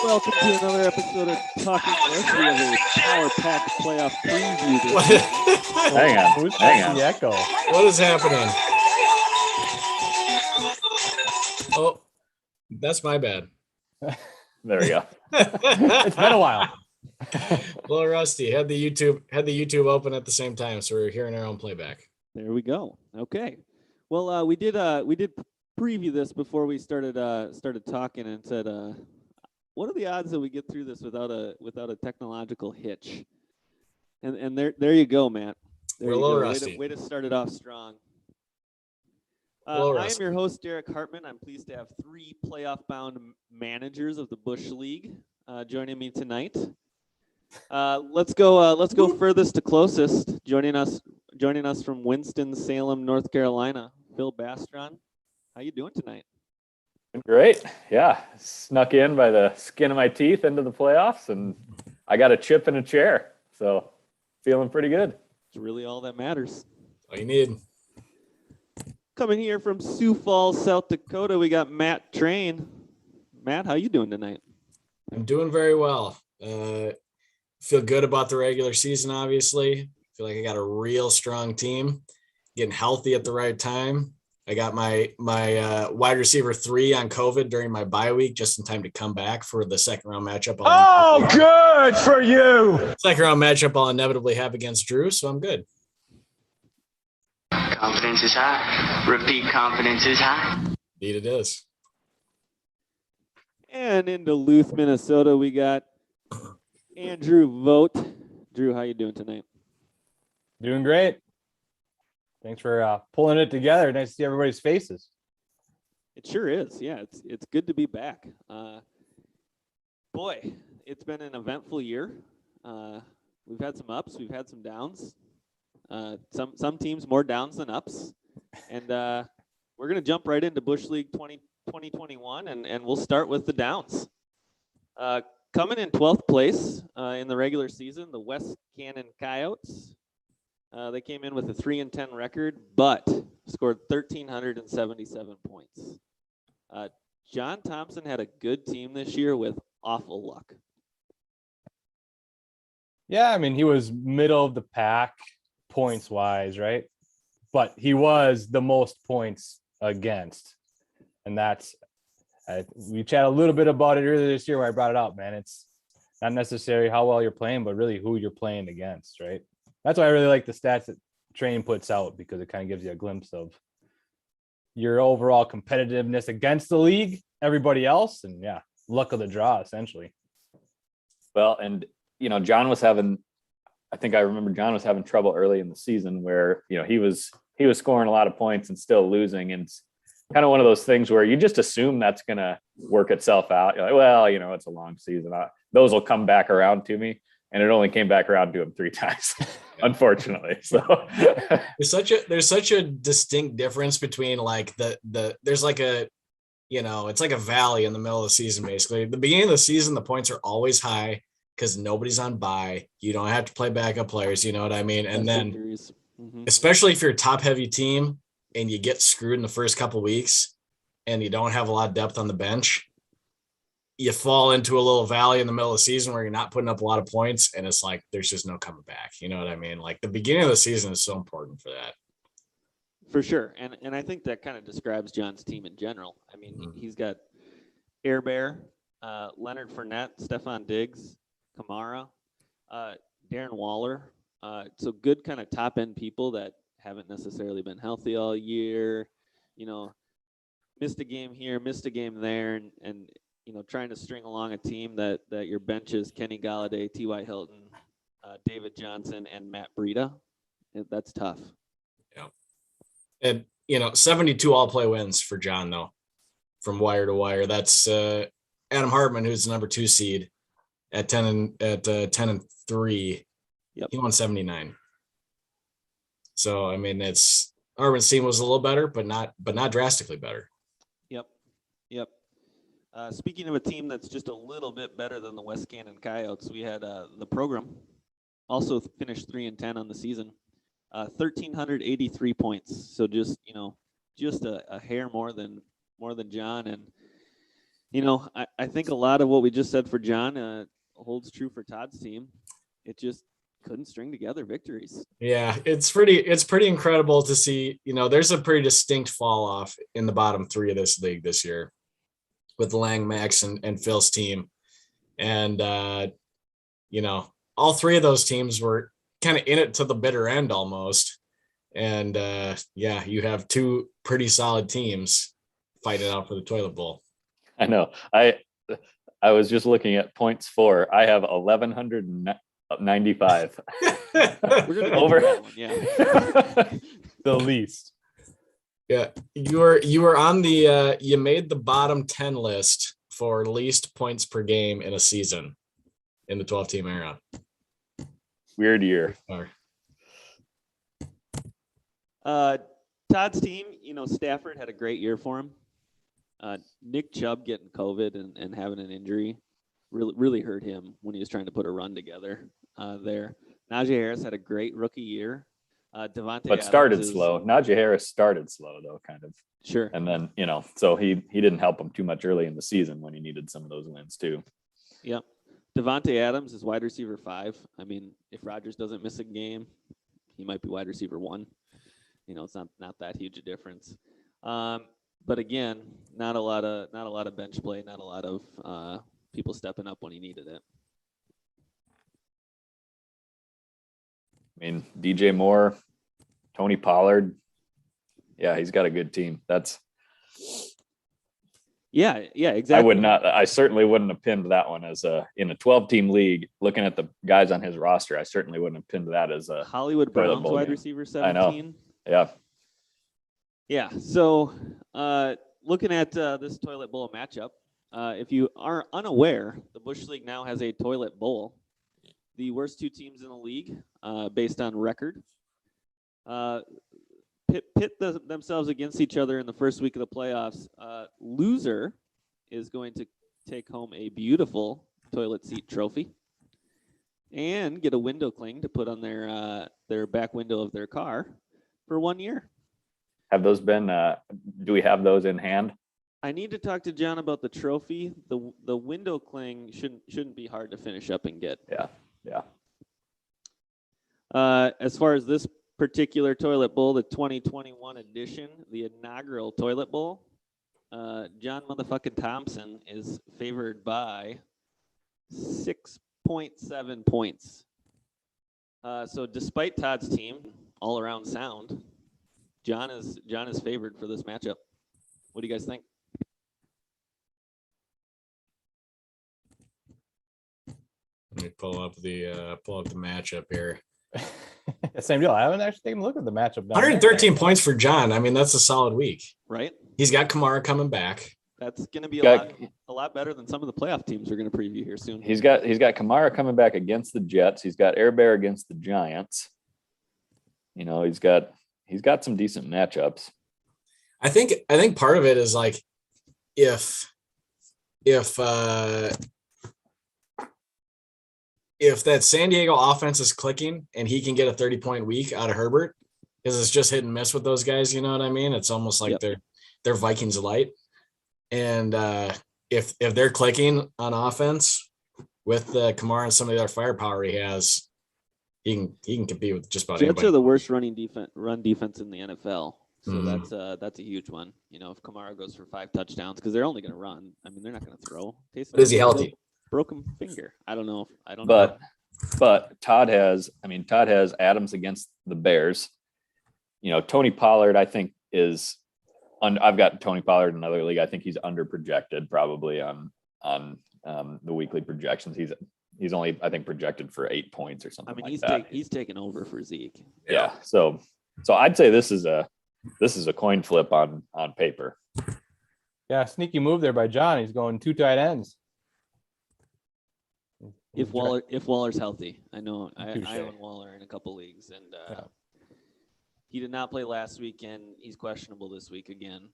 Welcome to another episode of Talking Busch. We have a power-packed playoff preview this week. Hang on. Who's Hang the on. echo? What is happening? Oh, that's my bad. There we go. It's been a while. A little rusty. Had the YouTube open at the same time, so we're hearing our own playback. There we go. Okay. Well, we did preview this before we started talking and said, what are the odds that we get through this without a technological hitch? And there you go, Matt. There We're a you little go. rusty. Way to start it off strong. A little I am rusty. your host, Derek Hartman. I'm pleased to have three playoff-bound managers of the Busch League joining me tonight. Let's go furthest to closest. Joining us from Winston-Salem, North Carolina, Phil Bastron. How you doing tonight? Great. Yeah. Snuck in by the skin of my teeth into the playoffs, and I got a chip and a chair. So feeling pretty good. It's really all that matters. All you need. Coming here from Sioux Falls, South Dakota, we got Matt Train. Matt, how you doing tonight? I'm doing very well. Feel good about the regular season, obviously. Feel like I got a real strong team. Getting healthy at the right time. I got my wide receiver 3 on COVID during my bye week, just in time to come back for the second round matchup. Good for you. Second round matchup I'll inevitably have against Drew, so I'm good. Confidence is high. Repeat, confidence is high. Indeed it is. And in Duluth, Minnesota, we got Andrew Vogt. Drew, how you doing tonight? Doing great. Thanks for pulling it together. Nice to see everybody's faces. It sure is. Yeah, it's good to be back. Boy, it's been an eventful year. We've had some ups, we've had some downs. Some teams more downs than ups. And we're going to jump right into Busch League 2021, and we'll start with the downs. Coming in 12th place in the regular season, the West Cannon Coyotes. They came in with a 3-10 record, but scored 1,377 points. John Thompson had a good team this year with awful luck. Yeah, I mean, he was middle of the pack points wise, right? But he was the most points against. And that's, we chatted a little bit about it earlier this year where I brought it up, man. It's not necessarily how well you're playing, but really who you're playing against, right? That's why I really like the stats that Train puts out, because it kind of gives you a glimpse of your overall competitiveness against the league, everybody else, and yeah, luck of the draw, essentially. Well, and John was having trouble early in the season where, he was scoring a lot of points and still losing. And it's kind of one of those things where you just assume that's going to work itself out. You're like, well, it's a long season. Those will come back around to me. And it only came back around to him 3 times, unfortunately. So there's such a distinct difference between like there's like a, it's like a valley in the middle of the season, basically. At the beginning of the season, the points are always high because nobody's on bye. You don't have to play backup players. You know what I mean? And then especially if you're a top heavy team and you get screwed in the first couple weeks and you don't have a lot of depth on the bench, you fall into a little valley in the middle of the season where you're not putting up a lot of points, and it's like there's just no coming back. You know what I mean? Like the beginning of the season is so important for that. For sure. And I think that kind of describes John's team in general. I mean, he's got Air Bear, Leonard Fournette, Stephon Diggs, Kamara, Darren Waller. So good kind of top-end people that haven't necessarily been healthy all year, missed a game here, missed a game there, and trying to string along a team that your benches, Kenny Galladay, T.Y. Hilton, David Johnson, and Matt Breida. That's tough. Yeah. And, 72 all-play wins for John, though, from wire to wire. That's Adam Hartman, who's the number 2 seed at 10-3. Yep. He won 79. So, I mean, Hartman's team was a little better, but not drastically better. Yep. Speaking of a team that's just a little bit better than the West Cannon Coyotes, we had the program also finished 3-10 on the season, 1,383 points. So just a hair more than John. And, I think a lot of what we just said for John holds true for Todd's team. It just couldn't string together victories. Yeah, it's pretty incredible to see. There's a pretty distinct fall off in the bottom three of this league this year with Lang, Max, and Phil's team. And, all three of those teams were kind of in it to the bitter end almost. And, you have two pretty solid teams fighting out for the toilet bowl. I know. I was just looking at points for. I have 1,195. We're gonna go Over. through that one, yeah. The least. Yeah, you were on the you made the bottom 10 list for least points per game in a season in the 12-team era. Weird year. Todd's team, Stafford had a great year for him. Nick Chubb getting COVID and having an injury really hurt him when he was trying to put a run together there. Najee Harris had a great rookie year. Devontae But Adams started slow. Najee Harris started slow though, kind of. Sure. And then, so he didn't help him too much early in the season when he needed some of those wins too. Yep. Devontae Adams is wide receiver 5. I mean, if Rodgers doesn't miss a game, he might be wide receiver 1. It's not that huge a difference. But again, not a lot of bench play, not a lot of people stepping up when he needed it. I mean, DJ Moore, Tony Pollard. Yeah, he's got a good team. Yeah, exactly. I certainly wouldn't have pinned that one as in a 12-team league, looking at the guys on his roster, I certainly wouldn't have pinned that as a Hollywood toilet Browns bowl wide game. receiver 17. I know. Yeah. Yeah. So looking at this toilet bowl matchup, if you are unaware, the Busch League now has a toilet bowl. The worst two teams in the league, based on record, pit themselves against each other in the first week of the playoffs. Loser is going to take home a beautiful toilet seat trophy and get a window cling to put on their back window of their car for 1 year. Have those been? Do we have those in hand? I need to talk to John about the trophy. The window cling shouldn't be hard to finish up and get. Yeah. As far as this particular toilet bowl, the 2021 edition, the inaugural toilet bowl, John motherfucking Thompson is favored by 6.7 points. So despite Todd's team, all around sound, John is favored for this matchup. What do you guys think? Let me pull up the matchup here. Same deal. I haven't actually taken a look at the matchup. 113 points for John. I mean, that's a solid week. Right? He's got Kamara coming back. That's going to be a lot better than some of the playoff teams we're going to preview here soon. He's got Kamara coming back against the Jets. He's got Air Bear against the Giants. He's got some decent matchups. I think part of it is like if that San Diego offense is clicking and he can get a 30-point week out of Herbert, because it's just hit and miss with those guys, you know what I mean? It's almost like they're Vikings light. And if they're clicking on offense with Kamara and some of the other firepower he has, he can compete with just about Jets anybody. are the worst run defense in the NFL. So that's a huge one. If Kamara goes for 5 touchdowns, because they're only going to run. I mean, they're not going to throw. But is he healthy? Broken finger. I don't know. But Todd has Adams against the Bears. Tony Pollard, I think I've got Tony Pollard in another league. I think he's under projected probably on the weekly projections. He's only, I think, projected for 8 points or something. I mean, he's taken over for Zeke. Yeah. So I'd say this is a coin flip on paper. Yeah, sneaky move there by John. He's going 2 tight ends. If Waller's healthy, I know I own Waller in a couple leagues, and he did not play last week, and he's questionable this week again.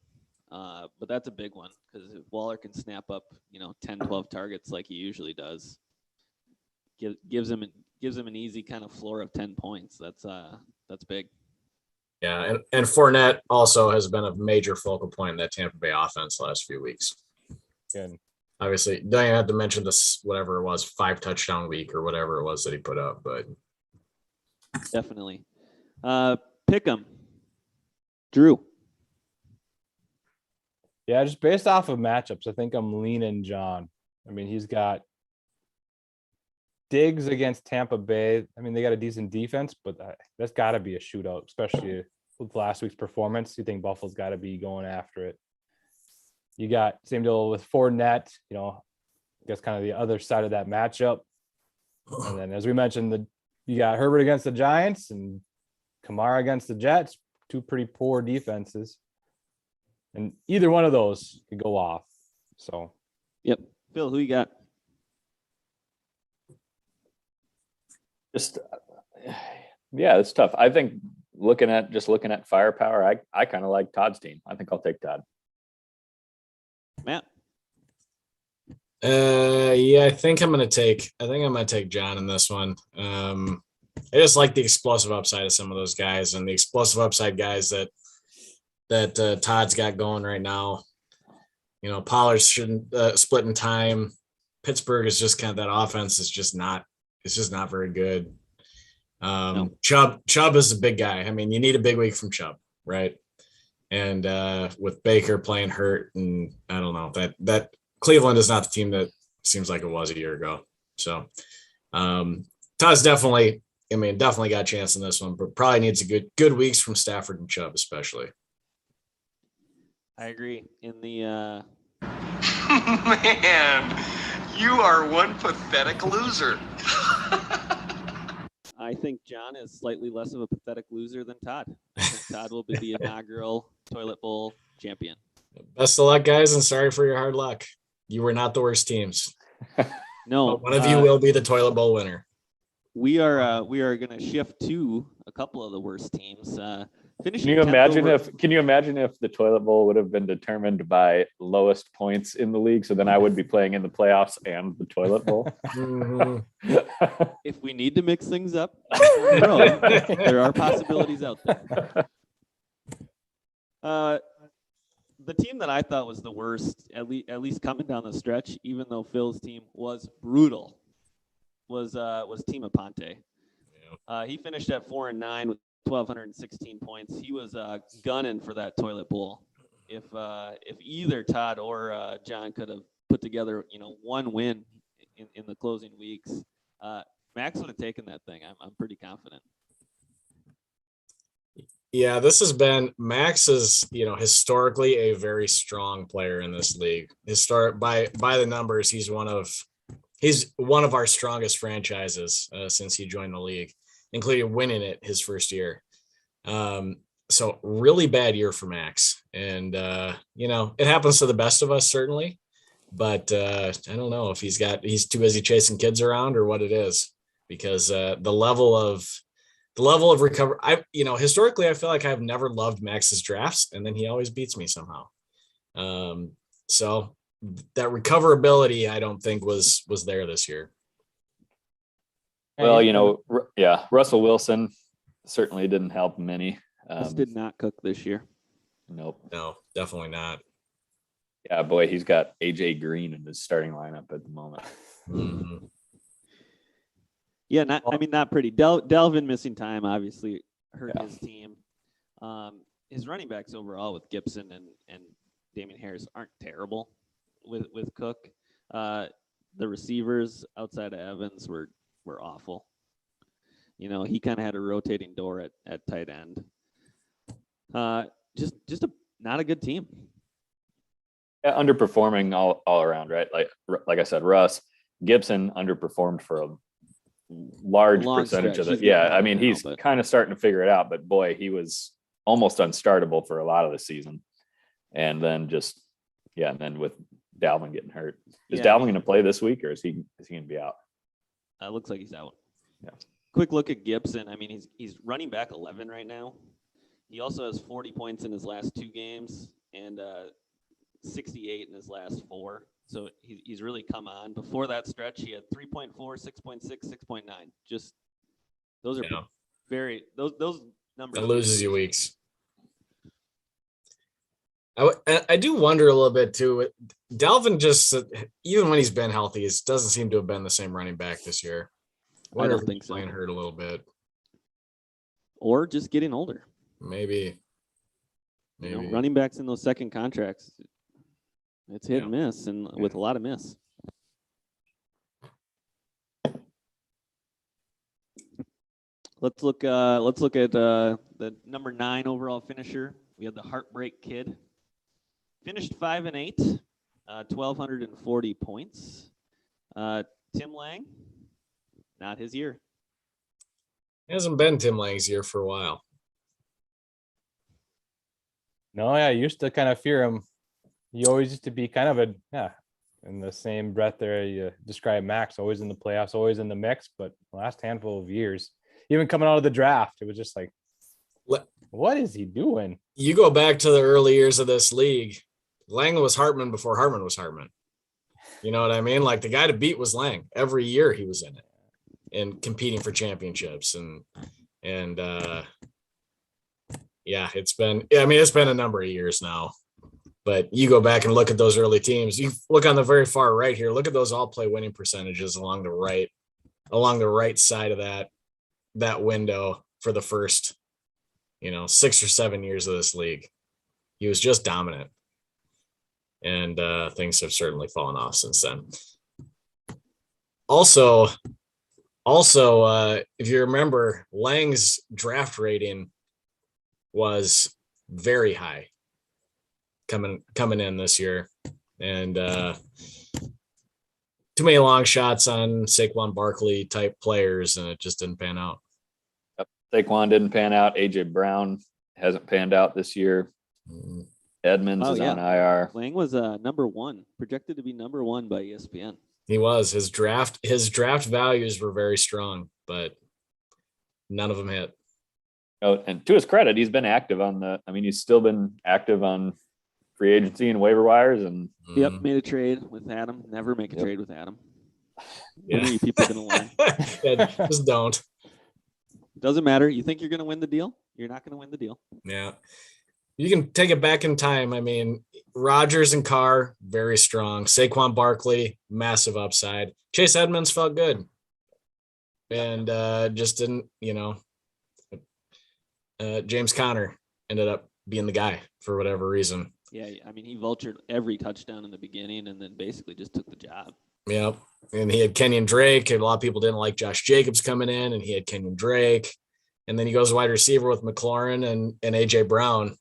But that's a big one, because if Waller can snap up, 10, 12 targets like he usually does, gives him an easy kind of floor of 10 points. That's big. Yeah, and Fournette also has been a major focal point in that Tampa Bay offense the last few weeks. And Obviously, don't even have to mention this, whatever it was, 5 touchdown week or whatever it was that he put up, but Definitely. Pick 'em. Drew. yeah, just based off of matchups, I think I'm leaning John. I mean, he's got Diggs against Tampa Bay. I mean, they got a decent defense, but that's got to be a shootout, especially with last week's performance. You think Buffalo's got to be going after it. You got same deal with Fournette, I guess kind of the other side of that matchup. And then, as we mentioned, you got Herbert against the Giants and Kamara against the Jets, 2 pretty poor defenses. And either one of those could go off. So, Yep. Phil, who you got? Just yeah, it's tough. I think looking at firepower, I kind of like Todd's team. I think I'll take Todd. Matt. yeah, I think I'm gonna take John in this one. I just like the explosive upside of some of those guys, and the explosive upside guys that Todd's got going right now. Pollard's shouldn't split in time. Pittsburgh is just kind of that offense is just not very good. No. Chubb is a big guy. I mean, you need a big week from Chubb, right? And with Baker playing hurt, and I don't know, that Cleveland is not the team that seems like it was a year ago. So Todd's definitely got a chance in this one, but probably needs a good weeks from Stafford and Chubb, especially. I agree. In the Man, you are one pathetic loser. I think John is slightly less of a pathetic loser than Todd. I think Todd will be the inaugural Toilet Bowl champion. Best of luck, guys, and sorry for your hard luck. You were not the worst teams. No, But one of you will be the Toilet Bowl winner. we are going to shift to a couple of the worst teams. Finishing Can you 10th imagine if the toilet bowl would have been determined by lowest points in the league? So then I would be playing in the playoffs and the toilet bowl. if we need to mix things up down the road, there are possibilities out there. The team that I thought was the worst, at least coming down the stretch, even though Phil's team was brutal, was Team Aponte. He finished at 4-9 with 1,216 points. He was gunning for that toilet bowl. If either Todd or John could have put together, one win in the closing weeks, Max would have taken that thing. I'm pretty confident. Yeah, this has been Max is, historically a very strong player in this league. By the numbers, he's one of our strongest franchises since he joined the league, including winning it his first year. So really bad year for Max. And, it happens to the best of us, certainly. But I don't know if he's too busy chasing kids around or what it is, because the level of recovery, historically, I feel like I've never loved Max's drafts, and then he always beats me somehow. So that recoverability, I don't think was there this year. Well, Russell Wilson certainly didn't help him any. This did not cook this year. Nope. No, definitely not. Yeah, boy, he's got AJ Green in his starting lineup at the moment. Mm-hmm. Yeah, not pretty. Delvin missing time obviously hurt his team. His running backs overall with Gibson and Damian Harris aren't terrible with Cook. The receivers outside of Evans were awful. He kind of had a rotating door at tight end. Just not a good team. Yeah, underperforming all around, right? Like I said, Russ Gibson underperformed for a large percentage of it. Yeah, I mean, he's kind of starting to figure it out, but boy, he was almost unstartable for a lot of the season. And then and then with Dalvin getting hurt. Is Dalvin going to play this week, or is he going to be out? Looks like he's out. Yeah. Quick look at Gibson. I mean, he's running back 11 right now. He also has 40 points in his last 2 games and 68 in his last 4. So he's really come on. Before that stretch, he had 3.4, 6.6, 6.9. Just those are those number. That loses you weeks. I do wonder a little bit too. Dalvin just, even when he's been healthy, it doesn't seem to have been the same running back this year. I don't if think he's so. playing hurt a little bit. Or just getting older. Maybe. You know, running backs in those second contracts, it's hit Yeah. and miss, and with a lot of miss. Let's look at the number 9 overall finisher. We had the Heartbreak Kid. Finished 5-8, 1,240 points. Tim Lang, not his year. It hasn't been Tim Lang's year for a while. No, I used to kind of fear him. He always used to be kind of in the same breath there you described Max, always in the playoffs, always in the mix, but the last handful of years, even coming out of the draft, it was just like, what is he doing? You go back to the early years of this league, Lang was Hartman before Hartman was Hartman. You know what I mean? Like the guy to beat was Lang. Every year he was in it and competing for championships. And yeah, it's been a number of years now. But you go back and look at those early teams. You look on the very far right here. Look at those all play winning percentages along the right side of that window for the first, 6 or 7 years of this league. He was just dominant. And things have certainly fallen off since then. Also, if you remember, Lang's draft rating was very high coming in this year, and too many long shots on Saquon Barkley type players, and it just didn't pan out. Saquon didn't pan out. AJ Brown hasn't panned out this year. Edmonds is on IR. Lang was number 1, projected to be number 1 by ESPN. He was. His draft values were very strong, but none of them hit. Oh, and to his credit, he's been active he's still been active on free agency and waiver wires. And Yep, made a trade with Adam. Never make a trade with Adam. Yeah. When are you people going to learn? Yeah, just don't. Doesn't matter. You think you're going to win the deal? You're not going to win the deal. Yeah. You can take it back in time. I mean, Rodgers and Carr, very strong. Saquon Barkley, massive upside. Chase Edmonds felt good. And just didn't, James Conner ended up being the guy for whatever reason. Yeah, I mean, he vultured every touchdown in the beginning and then basically just took the job. Yep. And he had Kenyon Drake, and a lot of people didn't like Josh Jacobs coming in, and he had Kenyon Drake. And then he goes wide receiver with McLaurin and AJ Brown.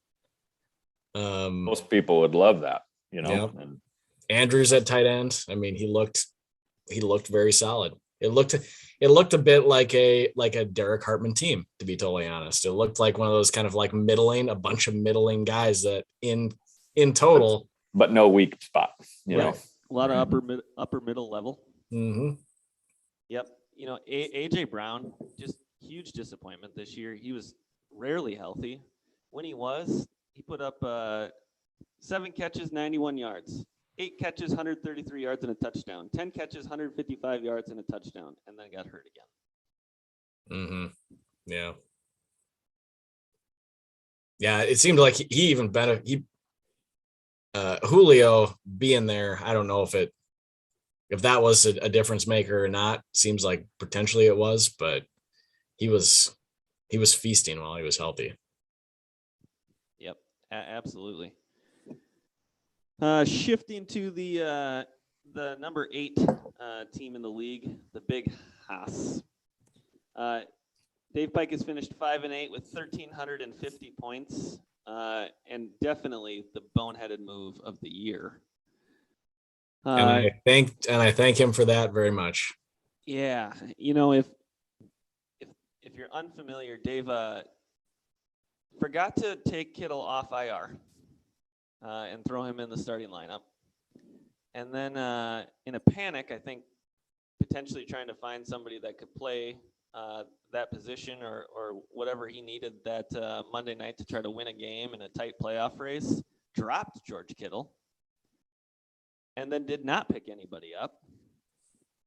Most people would love that, Yep. And Andrews at tight end. I mean, he looked very solid. It looked a bit like a Derek Hartman team, to be totally honest. It looked like one of those kind of like a bunch of middling guys that in total, but no weak spot, you know. A lot of upper middle level. Mm-hmm. Yep. AJ Brown, just huge disappointment this year. He was rarely healthy. When he was, he put up 7 catches, 91 yards, 8 catches, 133 yards and a touchdown, 10 catches, 155 yards and a touchdown, and then got hurt again. Mm-hmm. Yeah. Yeah, it seemed like he even benefited. Julio being there, I don't know if that was a difference maker or not. Seems like potentially it was, but he was feasting while he was healthy. Yep, absolutely. Shifting to the number 8 team in the league, the Big Hoss. Dave Pike has finished 5-8 with 1,350 points, and definitely the boneheaded move of the year. And I thank him for that very much. Yeah, if you're unfamiliar, Dave forgot to take Kittle off IR and throw him in the starting lineup, and then in a panic, I think potentially trying to find somebody that could play that position or whatever he needed that Monday night to try to win a game in a tight playoff race, dropped George Kittle, and then did not pick anybody up,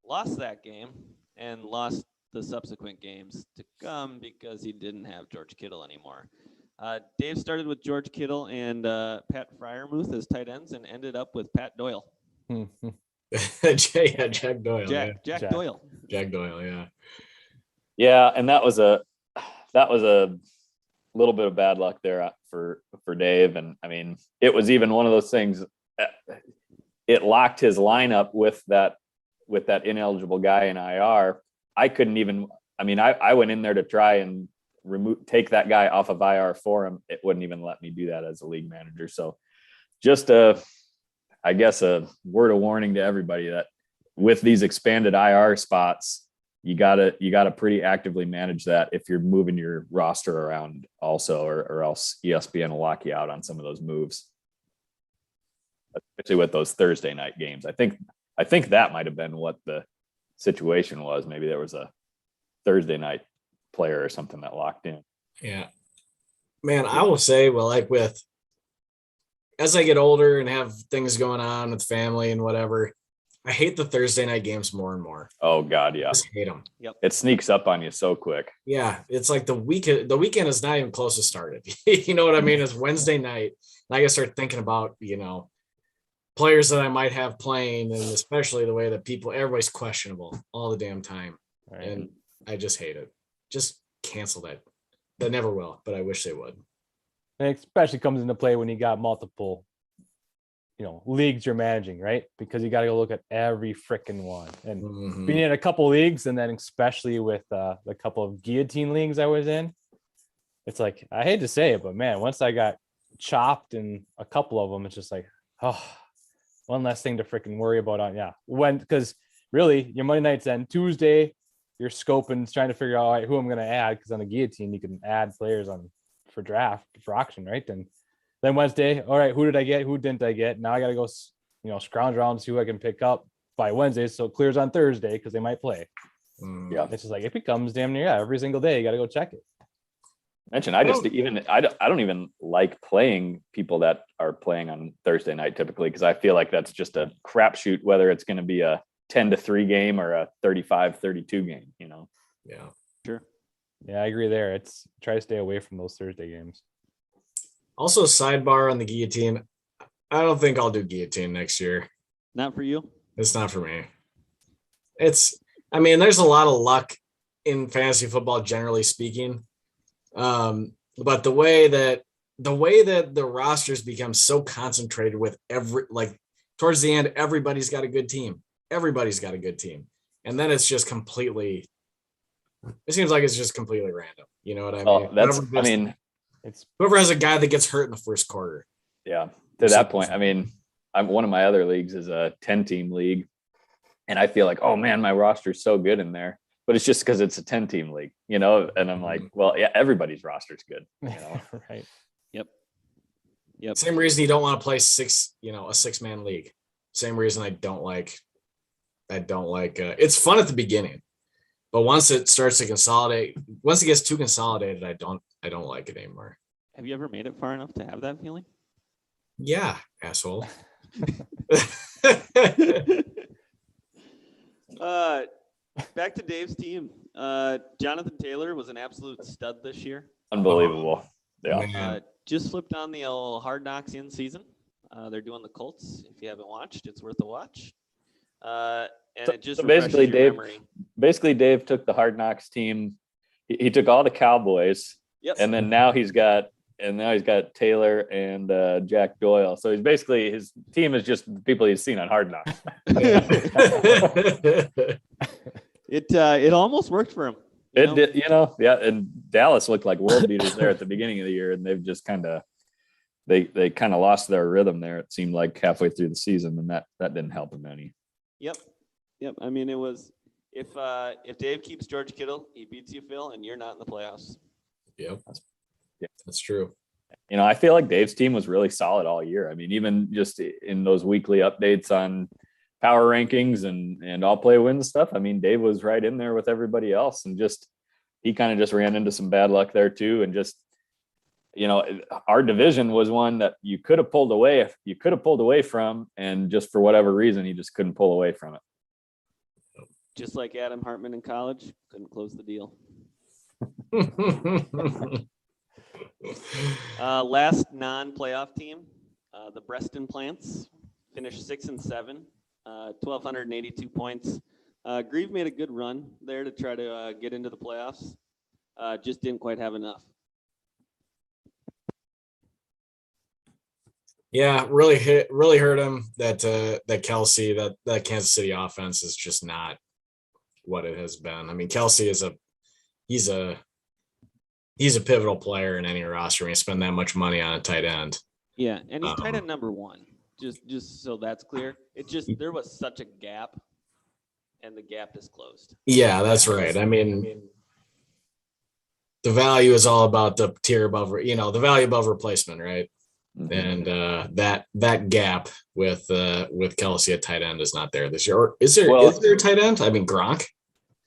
lost that game, and lost the subsequent games to come because he didn't have George Kittle anymore. Dave started with George Kittle and Pat Fryermuth as tight ends and ended up with Pat Doyle. Jack Doyle. Jack Doyle. Jack Doyle, yeah. Yeah, and that was a little bit of bad luck there for Dave. And I mean, it was even one of those things. It locked his lineup with that ineligible guy in IR. I couldn't even. I mean, I went in there to try and take that guy off of IR for him. It wouldn't even let me do that as a league manager. So, just I guess a word of warning to everybody that with these expanded IR spots, you gotta pretty actively manage that if you're moving your roster around also, or else ESPN will lock you out on some of those moves, especially with those Thursday night games. I think that might have been what the situation was. Maybe there was a Thursday night player or something that locked in. Yeah, man, I will say, well, like as I get older and have things going on with family and whatever, I hate the Thursday night games more and more. Oh God, yeah. I just hate them. Yep. It sneaks up on you so quick. Yeah, it's like the weekend is not even close to started. You know what I mean? It's Wednesday night. And I gotta start thinking about, players that I might have playing, and especially the way that everybody's questionable all the damn time. Right. And I just hate it. Just cancel that. They never will, but I wish they would. And it especially comes into play when you got multiple, leagues you're managing, right? Because you got to go look at every freaking one. And being in a couple leagues, and then especially with the couple of guillotine leagues I was in, it's like, I hate to say it, but man, once I got chopped in a couple of them, it's just like, one less thing to freaking worry about because really your Monday nights end Tuesday, you're scoping, trying to figure out, all right, who I'm going to add, because on the guillotine you can add players for draft, for auction, right? And then Wednesday, all right, who did I get? Who didn't I get? Now I got to go, scrounge around and see who I can pick up by Wednesday, so it clears on Thursday because they might play. Yeah, it's just like it becomes damn near every single day. You got to go check it. I don't even like playing people that are playing on Thursday night typically, because I feel like that's just a crapshoot whether it's going to be a 10-3 game or a 35-32 game. Yeah, sure. Yeah, I agree there. It's try to stay away from those Thursday games. Also, sidebar on the guillotine. I don't think I'll do guillotine next year. Not for you? It's not for me. There's a lot of luck in fantasy football, generally speaking. But the way that the rosters become so concentrated with towards the end, everybody's got a good team. And then it's just completely, it seems like it's just completely random. You know what I mean? Whoever has a guy that gets hurt in the first quarter. Yeah. To that point, I'm one of my other leagues is a 10-team league, and I feel like, oh man, my roster is so good in there, but it's just because it's a 10-team league, and I'm like, well, yeah, everybody's roster is good, Right. Yep. Same reason you don't want to play a 6-man league. Same reason I don't like it's fun at the beginning, but once it starts to consolidate, once it gets too consolidated, I don't like it anymore. Have you ever made it far enough to have that feeling? Yeah, asshole. Back to Dave's team. Jonathan Taylor was an absolute stud this year. Unbelievable. Yeah. Just flipped on the old Hard Knocks in season. They're doing the Colts. If you haven't watched, it's worth a watch. And it just basically, Dave took the Hard Knocks team. He took all the Cowboys, and then now he's got Taylor and Jack Doyle. So his team is just the people he's seen on Hard Knocks. It almost worked for him. It did, yeah. And Dallas looked like world beaters there at the beginning of the year, and they've just they kind of lost their rhythm there. It seemed like halfway through the season, and that didn't help them any. Yep. I mean, it was if Dave keeps George Kittle, he beats you, Phil, and you're not in the playoffs. Yep. That's true. I feel like Dave's team was really solid all year. I mean, even just in those weekly updates on power rankings and all play wins stuff, I mean, Dave was right in there with everybody else, and he kind of just ran into some bad luck there too. And our division was one that you could have pulled away from, and just for whatever reason, he just couldn't pull away from it. Just like Adam Hartman in college, couldn't close the deal. Last non-playoff team, the Breston Plants, finished 6-7, 1,282 points. Grieve made a good run there to try to get into the playoffs. Just didn't quite have enough. Yeah, really hurt him that Kelsey, that Kansas City offense is just not what it has been. I mean, Kelsey is he's a pivotal player in any roster when you spend that much money on a tight end. Yeah, and he's tight end number one. Just so that's clear. There was such a gap, and the gap is closed. Yeah, that's right. I mean, the value is all about the tier above, the value above replacement, right? And that gap with Kelsey at tight end is not there this year. Or is there a tight end? I mean, Gronk.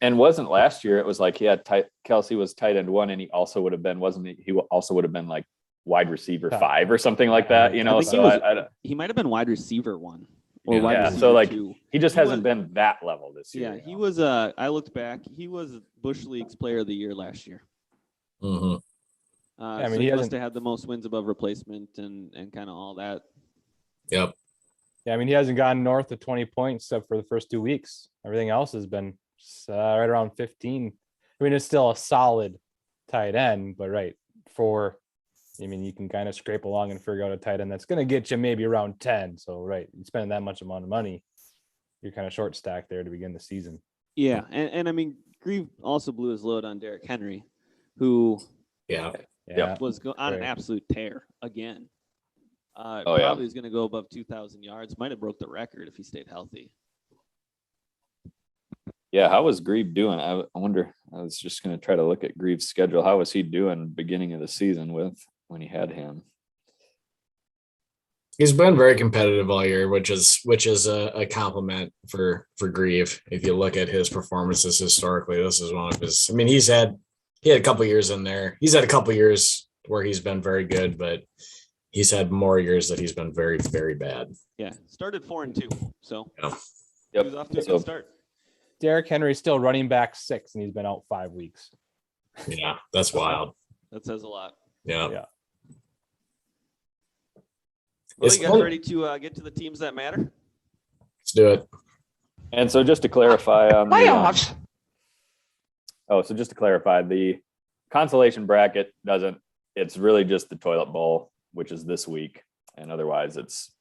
And wasn't last year? It was like he had Kelsey was tight end 1, and he also would have been he also would have been like wide receiver 5 or something like that. He might have been wide receiver 1 or yeah, wide receiver so like 2. he just hasn't been that level this year. Yeah, he was. I looked back. He was Busch League's Player of the Year last year. Mm-hmm. I mean, so he must have had the most wins above replacement and kind of all that. Yep. Yeah, I mean, he hasn't gone north of 20 points except for the first 2 weeks. Everything else has been right around 15. I mean, it's still a solid tight end, but you can kind of scrape along and figure out a tight end that's going to get you maybe around 10. So, right, you're spending that much amount of money, you're kind of short stacked there to begin the season. Yeah, and I mean, Grieve also blew his load on Derrick Henry, who was on an absolute tear again. Probably is going to go above 2,000 yards. Might have broke the record if he stayed healthy. Yeah, how was Grieve doing? I wonder. I was just going to try to look at Grieve's schedule. How was he doing beginning of the season when he had him? He's been very competitive all year, which is a compliment for Grieve. If you look at his performances historically, this is one of his. I mean, he had a couple years in there. He's had a couple years where he's been very good, but he's had more years that he's been very, very bad. Yeah, started 4-2, so he was off to a good start. Derrick Henry's still running back 6, and he's been out 5 weeks. Yeah, that's wild. That says a lot. Yeah. Well, you guys ready to get to the teams that matter? Let's do it. And so just to clarify on Playoffs. the consolation bracket it's really just the toilet bowl, which is this week. And otherwise that's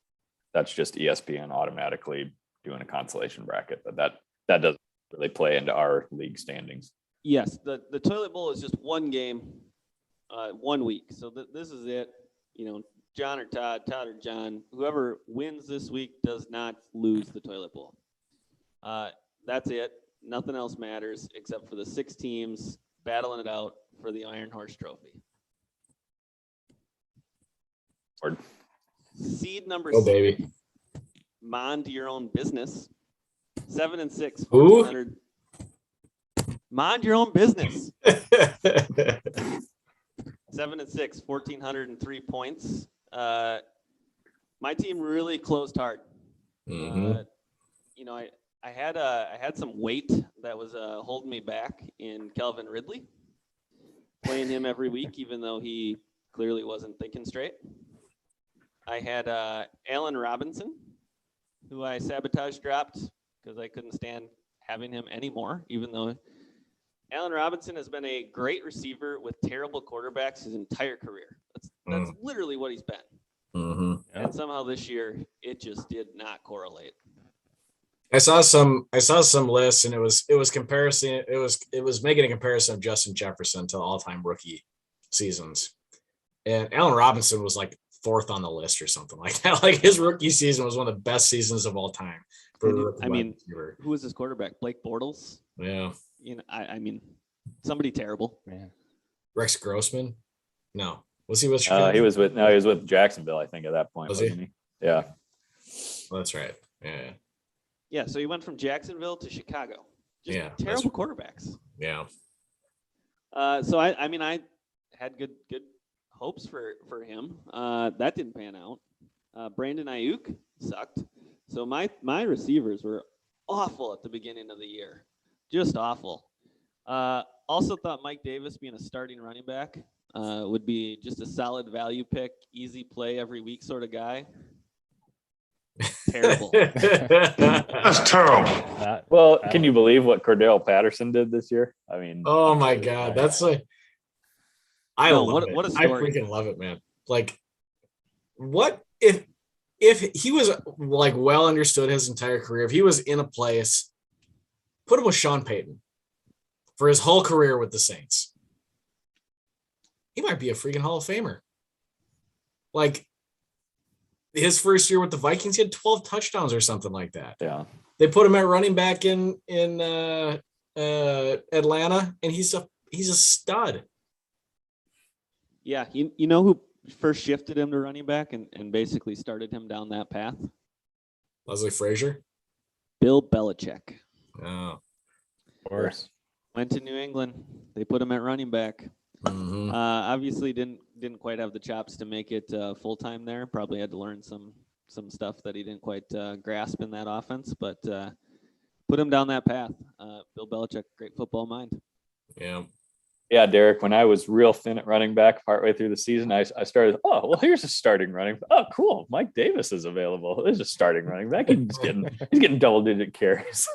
just ESPN automatically doing a consolation bracket, but that doesn't really play into our league standings. Yes, the toilet bowl is just one game, 1 week. So this is it. John or Todd or John, whoever wins this week does not lose the toilet bowl. That's it. Nothing else matters except for the 6 teams battling it out for the Iron Horse Trophy. Word. Seed number 6. Baby. Mind your own business. 7-6. Who? Mind your own business. 7-6, 1,403 points. My team really closed hard. Mm-hmm. I had some weight that was holding me back in Calvin Ridley, playing him every week, even though he clearly wasn't thinking straight. I had Allen Robinson, who I sabotage dropped because I couldn't stand having him anymore, even though Allen Robinson has been a great receiver with terrible quarterbacks his entire career. That's literally what he's been. Mm-hmm. And somehow this year, it just did not correlate. I saw some lists, and it was comparison. It was making a comparison of Justin Jefferson to all-time rookie seasons, and Allen Robinson was like 4th on the list or something like that. Like his rookie season was one of the best seasons of all time. Who was his quarterback? Blake Bortles. Yeah. I mean, somebody terrible. Man. Rex Grossman. No, was he with Chicago? He was with Jacksonville, I think, at that point. Wasn't he? Yeah. Well, that's right. Yeah. Yeah, so he went from Jacksonville to Chicago. Just Yeah, terrible quarterbacks. Yeah. So I had good hopes for him. That didn't pan out. Brandon Ayuk sucked. So my receivers were awful at the beginning of the year. just awful. Also thought Mike Davis being a starting running back would be just a solid value pick, easy play every week sort of guy. Terrible. That's terrible. Well, can you believe what Cordell Patterson did this year? I mean, Oh my God, that's like, I No, love what it. a story. I freaking love it, man. Like, what if he was like well understood his entire career? If he was in a place, put him with Sean Payton for his whole career with the Saints, he might be a freaking Hall of Famer. Like his first year with the Vikings, he had 12 touchdowns or something like that. yeah. They put him at running back in Atlanta, and he's a stud. Yeah, you know who first shifted him to running back and basically started him down that path? Leslie Frazier. Bill Belichick. Oh. Of course. Went to New England. They put him at running back. Mhm. Obviously didn't quite have the chops to make it full time there. Probably had to learn some stuff that he didn't quite grasp in that offense, but put him down that path. Bill Belichick, great football mind. Yeah. Yeah, Derek, when I was real thin at running back partway through the season, I started, oh, well, here's a starting running. Oh, cool. Mike Davis is available. There's a starting running back. He's getting double-digit carries.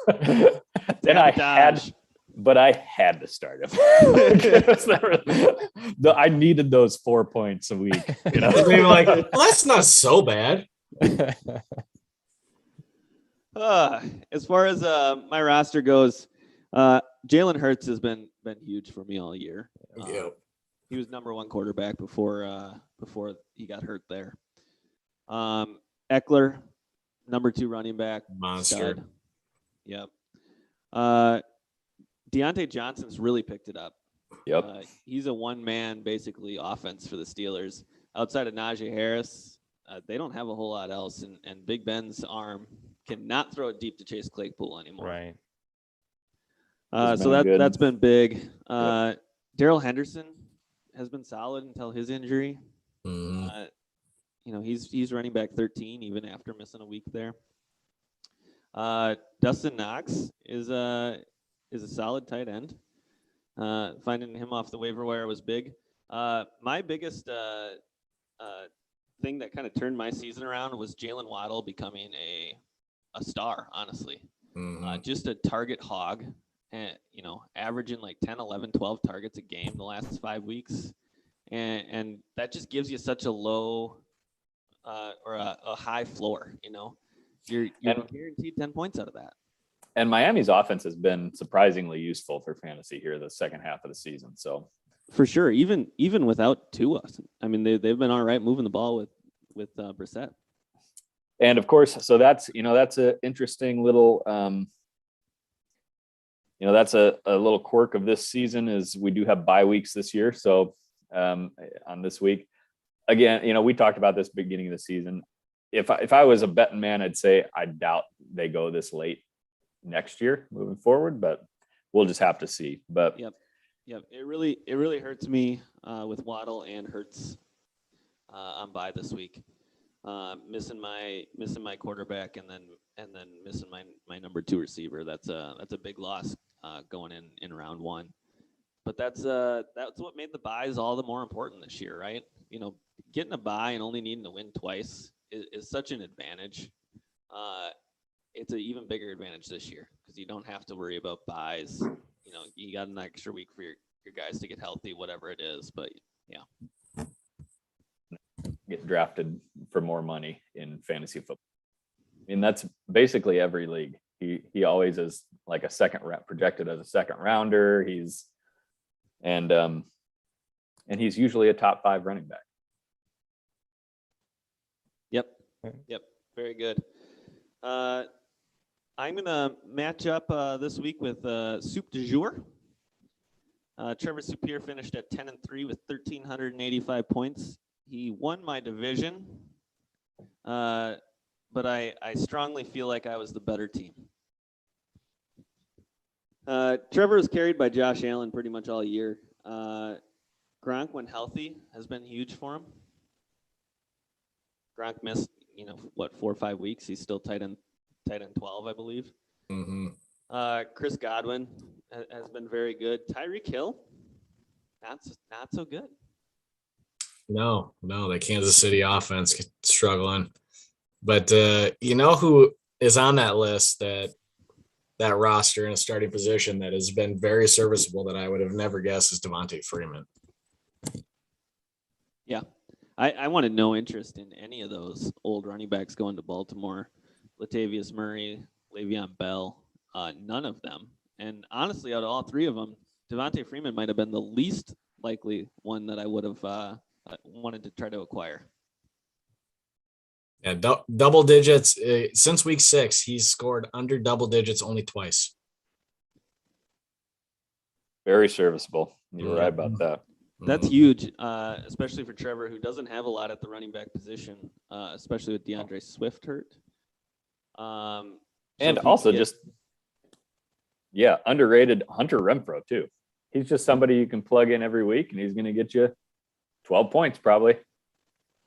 Then I had to start him. I needed those 4 points a week. You know? They were like, well, that's not so bad. As far as my roster goes, Jalen Hurts has been huge for me all year. He was number one quarterback before he got hurt there. Eckler, number 2 running back. Monster. Stud. Yep. Deontay Johnson's really picked it up. Yep. He's a one-man, basically, offense for the Steelers. Outside of Najee Harris, they don't have a whole lot else, and Big Ben's arm cannot throw it deep to Chase Claypool anymore. Right. So that's been big. Darrell Henderson has been solid until his injury. Mhm. He's running back 13 even after missing a week there. Dustin Knox is a solid tight end. Finding him off the waiver wire was big. My biggest thing that kind of turned my season around was Jalen Waddle becoming a star, honestly. Mhm. Just a target hog, and averaging like 10, 11, 12 targets a game the last 5 weeks. And that just gives you such a low or a high floor, You're guaranteed 10 points out of that. And Miami's offense has been surprisingly useful for fantasy here the second half of the season. So For sure, even without Tua, I mean they've been all right moving the ball with Brissett. And of course, so that's an interesting little that's a little quirk of this season is we do have bye weeks this year. So on this week, again, we talked about this beginning of the season. If I was a betting man, I'd say I doubt they go this late next year moving forward, but we'll just have to see. But Yep. It really hurts me with Waddle and Hurts on bye this week. Missing my quarterback and then missing my number 2 receiver. That's a big loss going in round 1. But that's what made the buys all the more important this year, right? Getting a bye and only needing to win twice is such an advantage. It's an even bigger advantage this year because you don't have to worry about buys. You got an extra week for your guys to get healthy, whatever it is. But yeah. Get drafted for more money in fantasy football. I mean, that's basically every league. He always is like projected as a second rounder. He's usually a top 5 running back. Yep. Very good. I'm gonna match up this week with Soup du Jour. Trevor Soupier finished at 10-3 with 1,385 points. He won my division, but I strongly feel like I was the better team. Trevor was carried by Josh Allen pretty much all year. Gronk, when healthy, has been huge for him. Gronk missed, 4 or 5 weeks. He's still tight end 12, I believe. Mhm. Chris Godwin has been very good. Tyreek Hill, not so good. No, the Kansas City offense struggling. But you know who is on that list, that roster in a starting position that has been very serviceable that I would have never guessed, is Devontae Freeman. Yeah. I wanted no interest in any of those old running backs going to Baltimore. Latavius Murray, Le'Veon Bell, none of them. And honestly, out of all three of them, Devontae Freeman might have been the least likely one that I would have wanted to try to acquire. Yeah, double digits. Since week 6, he's scored under double digits only twice. Very serviceable. You're right about that. That's huge, especially for Trevor, who doesn't have a lot at the running back position, especially with DeAndre Swift hurt. And also underrated Hunter Renfrow too. He's just somebody you can plug in every week, and he's going to get you 12 points probably.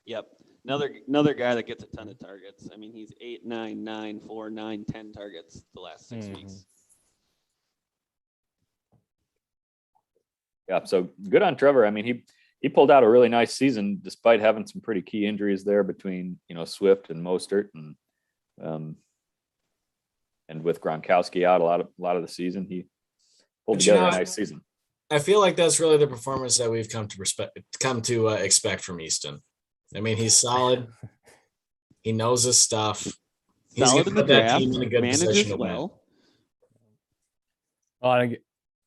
Yep. Another guy that gets a ton of targets. I mean, he's 8, 9, 9, 4, 9, 10 targets the last 6 weeks. Yeah, so good on Trevor. I mean, he pulled out a really nice season despite having some pretty key injuries there between Swift and Mostert, and with Gronkowski out a lot of the season, he pulled together a nice season. I feel like that's really the performance that we've come to expect from Easton. I mean, he's solid. He knows his stuff. He's solid in the put that draft, team in a good position manages to win. well.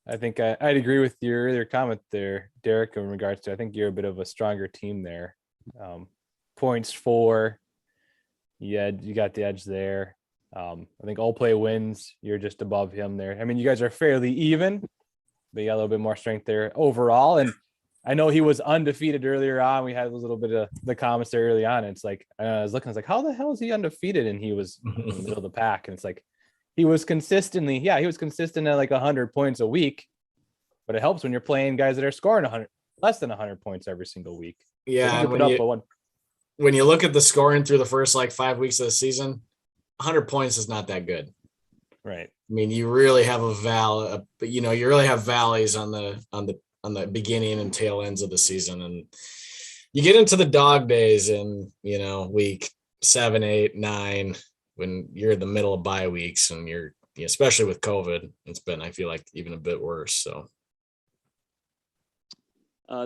I think I'd agree with your earlier comment there, Derek, in regards to I think you're a bit of a stronger team there. Points for, you got the edge there. I think all play wins. You're just above him there. I mean, you guys are fairly even, but you got a little bit more strength there overall. And I know he was undefeated earlier on. We had a little bit of the comments there early on. And it's like, I was looking, I was like, how the hell is he undefeated? And he was in the middle of the pack. And it's like, he was consistent at like 100 points a week, but it helps when you're playing guys that are scoring less than 100 points every single week. Yeah. So when you look at the scoring through the first 5 weeks of the season, 100 points is not that good. Right. I mean, you really have you really have valleys on the beginning and tail ends of the season. And you get into the dog days in, week 7, 8, 9, when you're in the middle of bye weeks, and you're, especially with COVID, it's been, I feel like, even a bit worse. So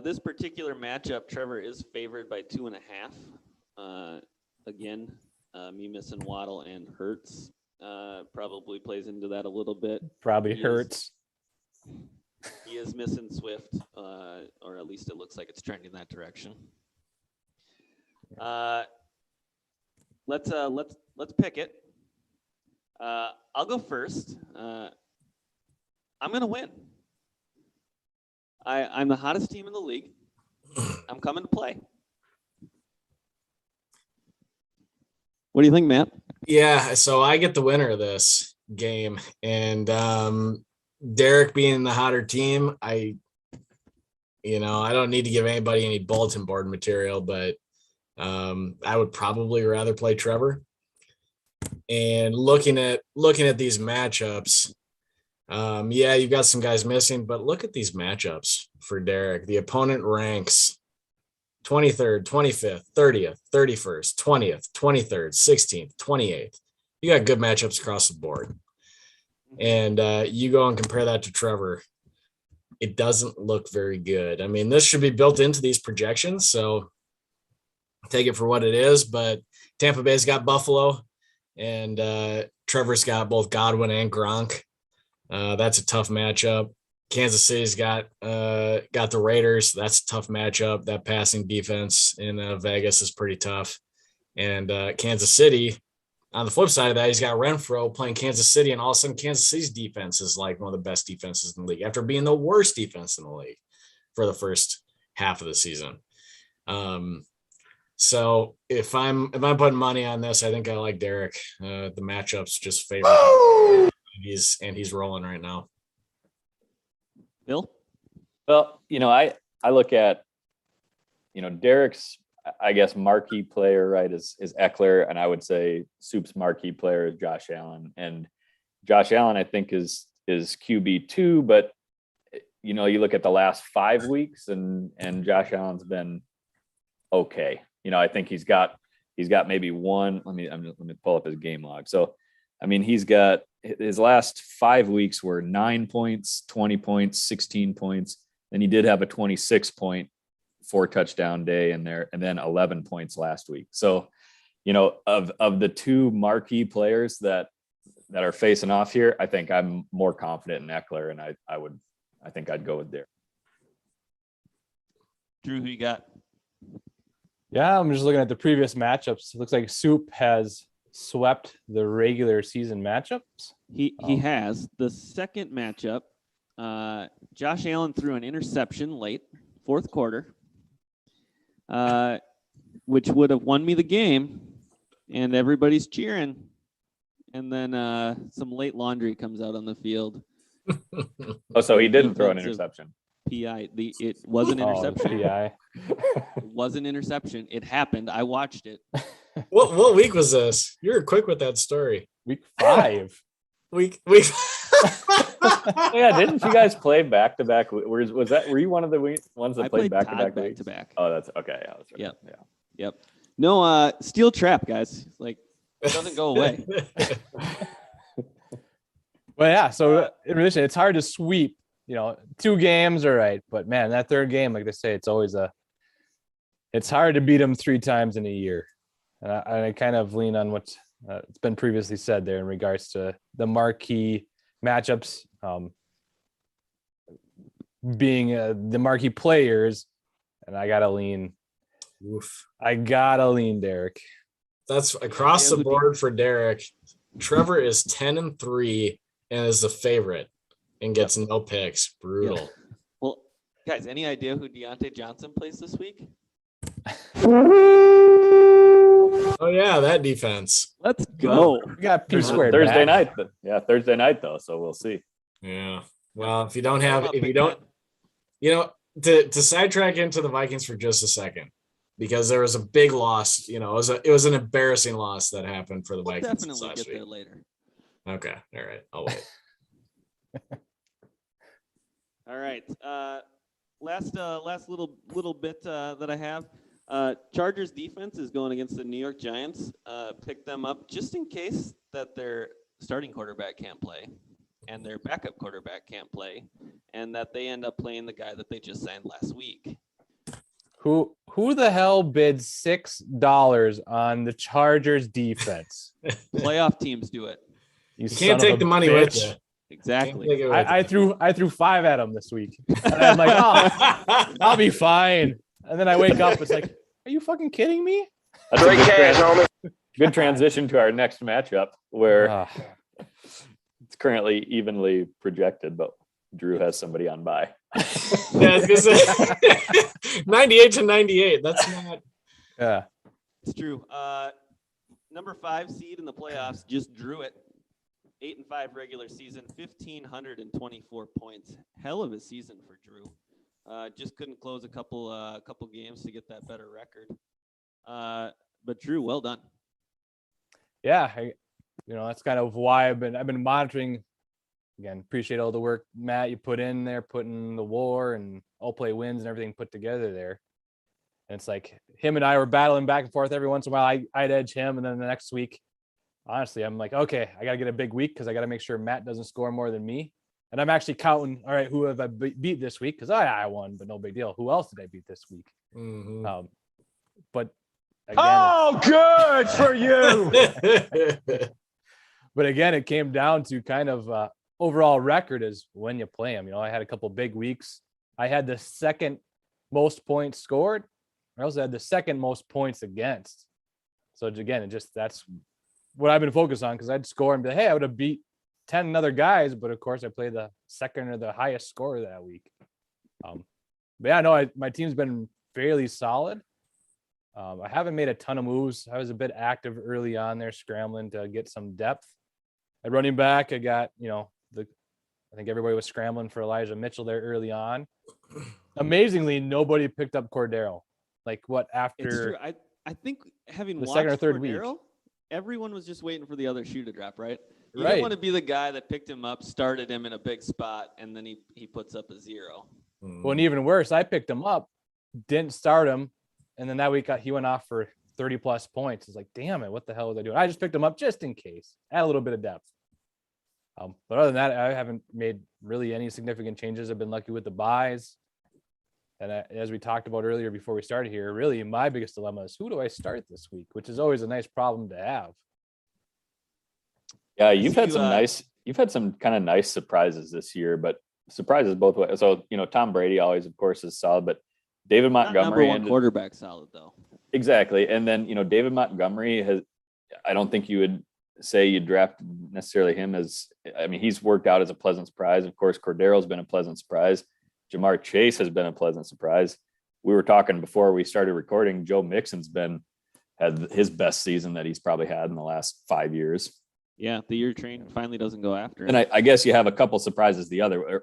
this particular matchup, Trevor is favored by 2.5. Again, me missing Waddle and Hurts probably plays into that a little bit. Probably hurts. He is missing Swift, or at least it looks like it's trending that direction. Let's pick it. I'll go first. I'm gonna win. I'm the hottest team in the league. I'm coming to play. What do you think, Matt? Yeah, so I get the winner of this game, and Derek being the hotter team, I don't need to give anybody any bulletin board material, but I would probably rather play Trevor. And looking at these matchups, you've got some guys missing, but look at these matchups for Derek. The opponent ranks 23rd, 25th, 30th, 31st, 20th, 23rd, 16th, 28th. You got good matchups across the board. And you go and compare that to Trevor. It doesn't look very good. I mean, this should be built into these projections, so take it for what it is. But Tampa Bay's got Buffalo, and Trevor's got both Godwin and Gronk. That's a tough matchup. Kansas City's got the Raiders. That's a tough matchup. That passing defense in Vegas is pretty tough. And Kansas City, on the flip side of that, he's got Renfrow playing Kansas City, and all of a sudden Kansas City's defense is like one of the best defenses in the league after being the worst defense in the league for the first half of the season. So if I'm putting money on this, I think I like Derek. The matchup's just favorite. He's rolling right now. Bill? Well, I look at, Derek's, I guess, marquee player, right, is Eckler. And I would say Soup's marquee player is Josh Allen. And, Josh Allen, I think, is QB2, but you look at the last 5 weeks and Josh Allen's been okay. I think he's got maybe one. Let me pull up his game log. So, I mean, he's got his last 5 weeks were 9 points, 20 points, 16 points. Then he did have a 26-point 4-touchdown day in there, and then 11 points last week. So, of the two marquee players that are facing off here, I think I'm more confident in Eckler, and I think I'd go with Derek. Drew, who you got? Yeah, I'm just looking at the previous matchups. It looks like Soup has swept the regular season matchups. He has. The second matchup, Josh Allen threw an interception late, fourth quarter, which would have won me the game, and everybody's cheering. And then some late laundry comes out on the field. Oh, so he didn't throw an interception. PI. It was an interception. PI. It was an interception. It happened. I watched it. What week was this? You were quick with that story. Week 5. Week. Yeah, didn't you guys play back to back? Were you one of the ones that I played back Todd to back. Oh, that's okay. Yeah, that's right. Yep. No, steel trap, guys. Like, it doesn't go away. But yeah, so in addition, it's hard to sweep. 2 games are right, but man, that third game, like they say, it's hard to beat them 3 times in a year. And I kind of lean on what's it's been previously said there in regards to the marquee matchups, being the marquee players, and I gotta lean. Oof. I gotta lean Derek. That's across the board for Derek. Trevor is 10-3 and is the favorite and gets no picks. Brutal. Yeah. Well, guys, any idea who Deontay Johnson plays this week? Oh yeah, that defense. Let's go. We got P squared Thursday back. night. Yeah, Thursday night though, so we'll see. Yeah. Well, to sidetrack into the Vikings for just a second, because there was a big loss. It was an embarrassing loss that happened for the We'll Vikings definitely last get week. there later. Okay. All right. I'll wait. All right. Last little bit that I have. Chargers defense is going against the New York Giants. Pick them up just in case that their starting quarterback can't play and their backup quarterback can't play, and that they end up playing the guy that they just signed last week. Who the hell bid $6 on the Chargers defense? Playoff teams do it. You can't take the money with you. Exactly. I threw 5 at him this week. And I'm like, oh, I'll be fine. And then I wake up, it's like, are you fucking kidding me? That's a good good transition to our next matchup, where it's currently evenly projected, but Drew has somebody on bye. Yeah, I was gonna say 98-98. That's not. Yeah, it's true. Number 5 seed in the playoffs just drew it. 8-5 regular season, 1,524 points. Hell of a season for Drew. Just couldn't close a couple games to get that better record. But Drew, well done. Yeah, that's kind of why I've been monitoring. Again, appreciate all the work, Matt, you put in there, putting the war and all play wins and everything put together there. And it's like him and I were battling back and forth every once in a while. I'd edge him, and then the next week, honestly, I'm like, okay, I got to get a big week because I got to make sure Matt doesn't score more than me. And I'm actually counting, all right, who have I beat this week? Because I won, but no big deal. Who else did I beat this week? Mm-hmm. But again, good for you. But again, it came down to kind of overall record is when you play them. I had a couple big weeks. I had the second most points scored. I also had the second most points against. So again, that's what I've been focused on, because I'd score and be like, hey, I would have beat 10 other guys, but of course I played the second or the highest scorer that week. But yeah, no, my team's been fairly solid. I haven't made a ton of moves. I was a bit active early on there, scrambling to get some depth. At running back, I got, I think everybody was scrambling for Elijah Mitchell there early on. Amazingly, nobody picked up Cordero. Like what after? It's true. I think having the watched second or third Cordero, week, everyone was just waiting for the other shoe to drop, right? You don't want to be the guy that picked him up, started him in a big spot, and then he puts up a 0. Well, and even worse, I picked him up, didn't start him, and then that week he went off for 30 plus points. It's like, damn it, what the hell was I doing? I just picked him up just in case, add a little bit of depth. But other than that, I haven't made really any significant changes. I've been lucky with the buys. And as we talked about earlier before we started here, really my biggest dilemma is who do I start this week, which is always a nice problem to have. Yeah, you've had some kind of nice surprises this year, but surprises both ways. So, Tom Brady always, of course, is solid, but David Montgomery. Number one quarterback solid, though. Exactly. And then, David Montgomery I don't think you would say you drafted necessarily him he's worked out as a pleasant surprise. Of course, Cordero's been a pleasant surprise. Jamar Chase has been a pleasant surprise. We were talking before we started recording, Joe Mixon's had his best season that he's probably had in the last 5 years. Yeah, the year train finally doesn't go after. And I guess you have a couple surprises the other way,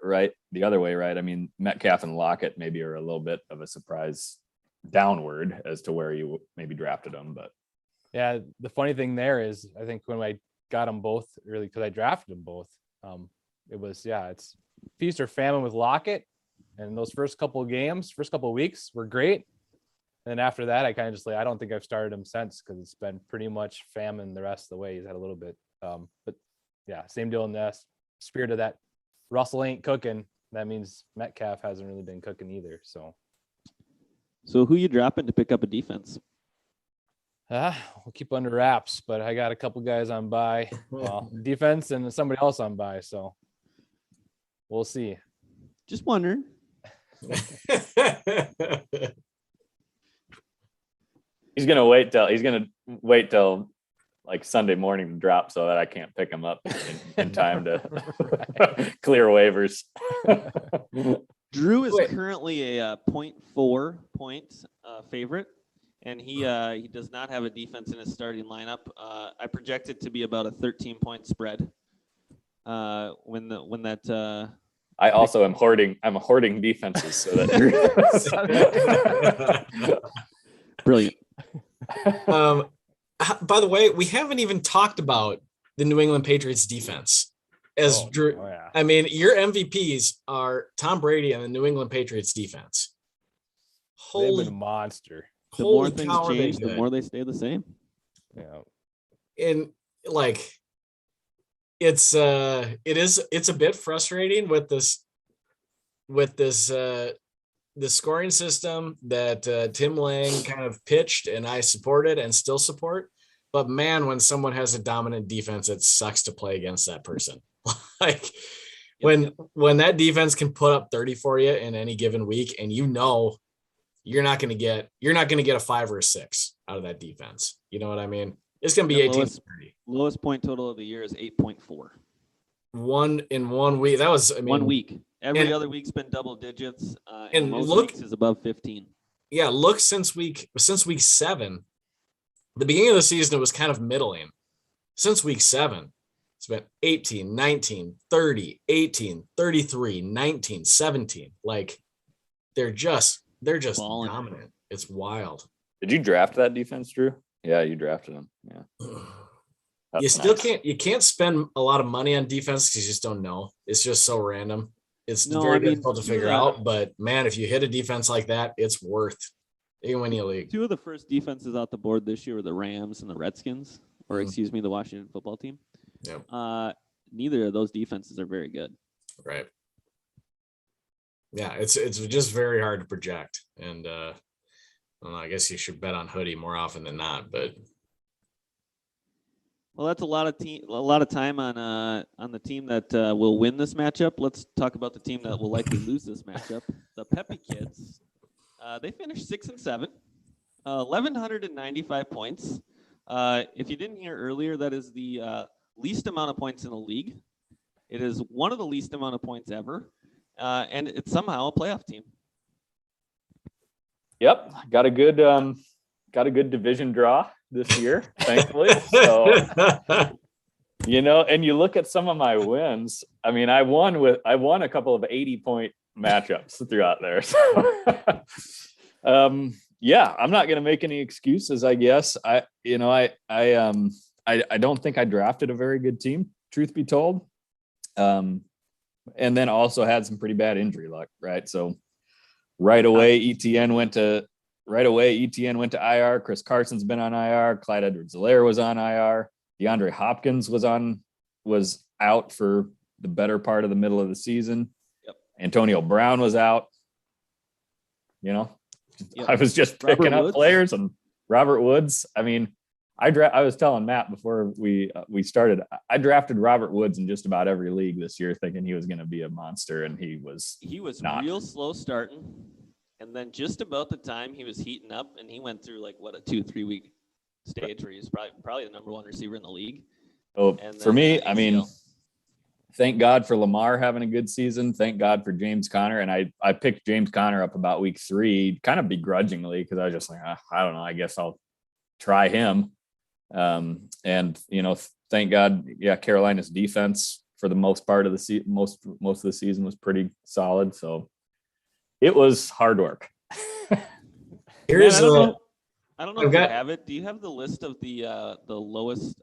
right? I mean, Metcalf and Lockett maybe are a little bit of a surprise downward as to where you maybe drafted them. But yeah, the funny thing there is, I think when I got them both early, because I drafted them both, it's feast or famine with Lockett. And those first couple of weeks were great. And then after that, I kind of just I don't think I've started him since, because it's been pretty much famine the rest of the way. He's had a little bit. But yeah, same deal in the spirit of that. Russell ain't cooking. That means Metcalf hasn't really been cooking either. So who you dropping to pick up a defense? We'll keep under wraps, but I got a couple guys on bye, defense, and somebody else on bye. So we'll see. Just wondering. He's gonna wait till like Sunday morning to drop so that I can't pick him up in time to clear waivers. Drew is currently a 0.4 point favorite, and he does not have a defense in his starting lineup. I project it to be about a 13-point spread. I also am hoarding. I'm hoarding defenses so that. Brilliant. By the way, we haven't even talked about the New England Patriots defense. Drew, yeah. I mean, your MVPs are Tom Brady and the New England Patriots defense. They've been a monster. The more things change, the more they stay the same. Yeah. And it's a bit frustrating with this the scoring system that Tim Lang kind of pitched and I supported and still support. But man, when someone has a dominant defense, it sucks to play against that person. When that defense can put up 30 for you in any given week, and you're not going to get a 5 or a 6 out of that defense. You know what I mean? It's going to be 18 to 30. Lowest point total of the year is 8.4. In 1 week. That was 1 week. Every other week's been double digits. And most look, weeks is above 15. Yeah, look since week 7, the beginning of the season it was kind of middling. Since week 7, it's been 18, 19, 30, 18, 33, 19, 17. Like they're just balling. dominant. It's wild. Did you draft that defense, Drew? Yeah, you drafted them. Yeah. You can't spend a lot of money on defense because you just don't know. It's just so random. It's very difficult to figure out. But man, if you hit a defense like that, it's worth. You can win the league. 2 of the first defenses out the board this year were the Rams and the Redskins, or the Washington football team. Yep. Neither of those defenses are very good. Right. Yeah, it's just very hard to project, and I don't know, I guess you should bet on Hoodie more often than not, but. Well, that's a lot of time on the team that will win this matchup. Let's talk about the team that will likely lose this matchup. The Peppy Kids. They finished 6-7, 1,195 points. If you didn't hear earlier, that is the least amount of points in the league. It is one of the least amount of points ever, and it's somehow a playoff team. Yep, got a good division draw this year, thankfully. So, and you look at some of my wins. I mean, I won a couple of 80-point matchups throughout there. So, yeah, I'm not going to make any excuses, I guess. I don't think I drafted a very good team. truth be told. And then also had some pretty bad injury luck, right? So right away, ETN went to IR. Chris Carson's been on IR. Clyde Edwards-Helaire was on IR. DeAndre Hopkins was out for the better part of the middle of the season. Yep. Antonio Brown was out. I was just picking up players, and Robert Woods. I mean, I was telling Matt before we started, I drafted Robert Woods in just about every league this year, thinking he was going to be a monster, and he was not. Real slow starting, and then just about the time he was heating up, and he went through like a 2-3 week stage where he was probably the number one receiver in the league. Oh, for me, I mean, thank God for Lamar having a good season. Thank God for James Conner, and I picked James Conner up about week 3, kind of begrudgingly, because I was just like, I don't know, I guess I'll try him. And thank God, Carolina's defense for the most part of the most of the season was pretty solid. So it was hard work. I don't know if you have it. Do you have the list of the lowest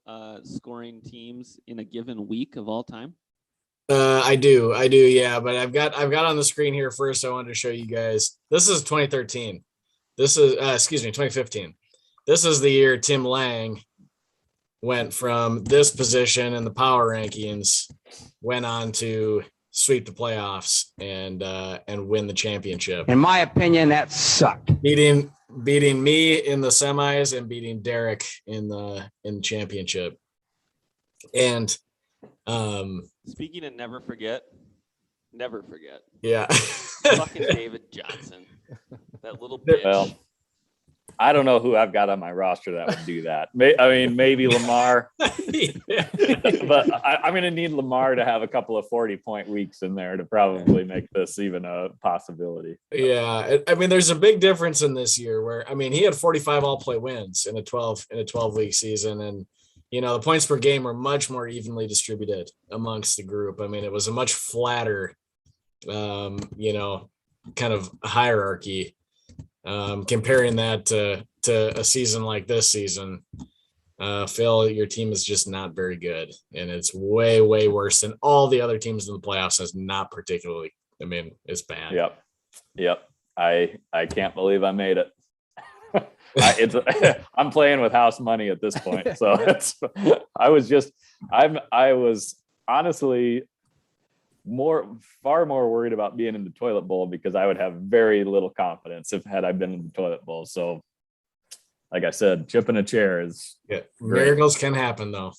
scoring teams in a given week of all time? I do. Yeah, but I've got on the screen here first. I wanted to show you guys. This is 2013. This is 2015. This is the year Tim Lang went from this position in the power rankings, went on to sweep the playoffs and win the championship. In my opinion, that sucked. Beating me in the semis and beating Derek in the championship. And speaking of never forget. Yeah. Fucking David Johnson. That little bitch. Well, I don't know who I've got on my roster that would do that. Maybe Lamar, but I'm going to need Lamar to have a couple of 40-point weeks in there to probably make this even a possibility. Yeah, I mean, there's a big difference in this year where he had 45 all-play wins in a 12-week season, and the points per game were much more evenly distributed amongst the group. I mean, it was a much flatter, kind of hierarchy. Comparing that to a season like this season, Phil, your team is just not very good, and it's way, way worse than all the other teams in the playoffs. It's not particularly. I mean, it's bad. Yep. I can't believe I made it. I'm playing with house money at this point, so I was honestly far more worried about being in the toilet bowl, because I would have very little confidence had I been in the toilet bowl. So like I said, chipping a chair is great. Miracles can happen though.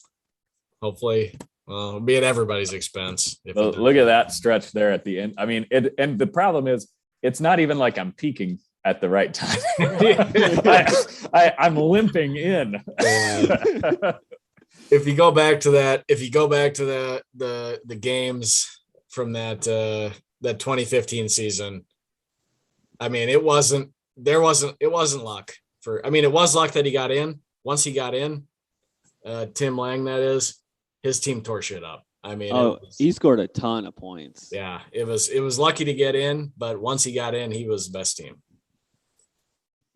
Hopefully, it'll be at everybody's expense. Look at that stretch there at the end. I mean, and the problem is it's not even like I'm peaking at the right time. I'm limping in. If you go back to the games from that 2015 season, I mean, it wasn't luck it was luck that he got in. Once he got in, Tim Lang, that is, his team tore shit up. I mean, he scored a ton of points. Yeah, it was lucky to get in, but once he got in, he was the best team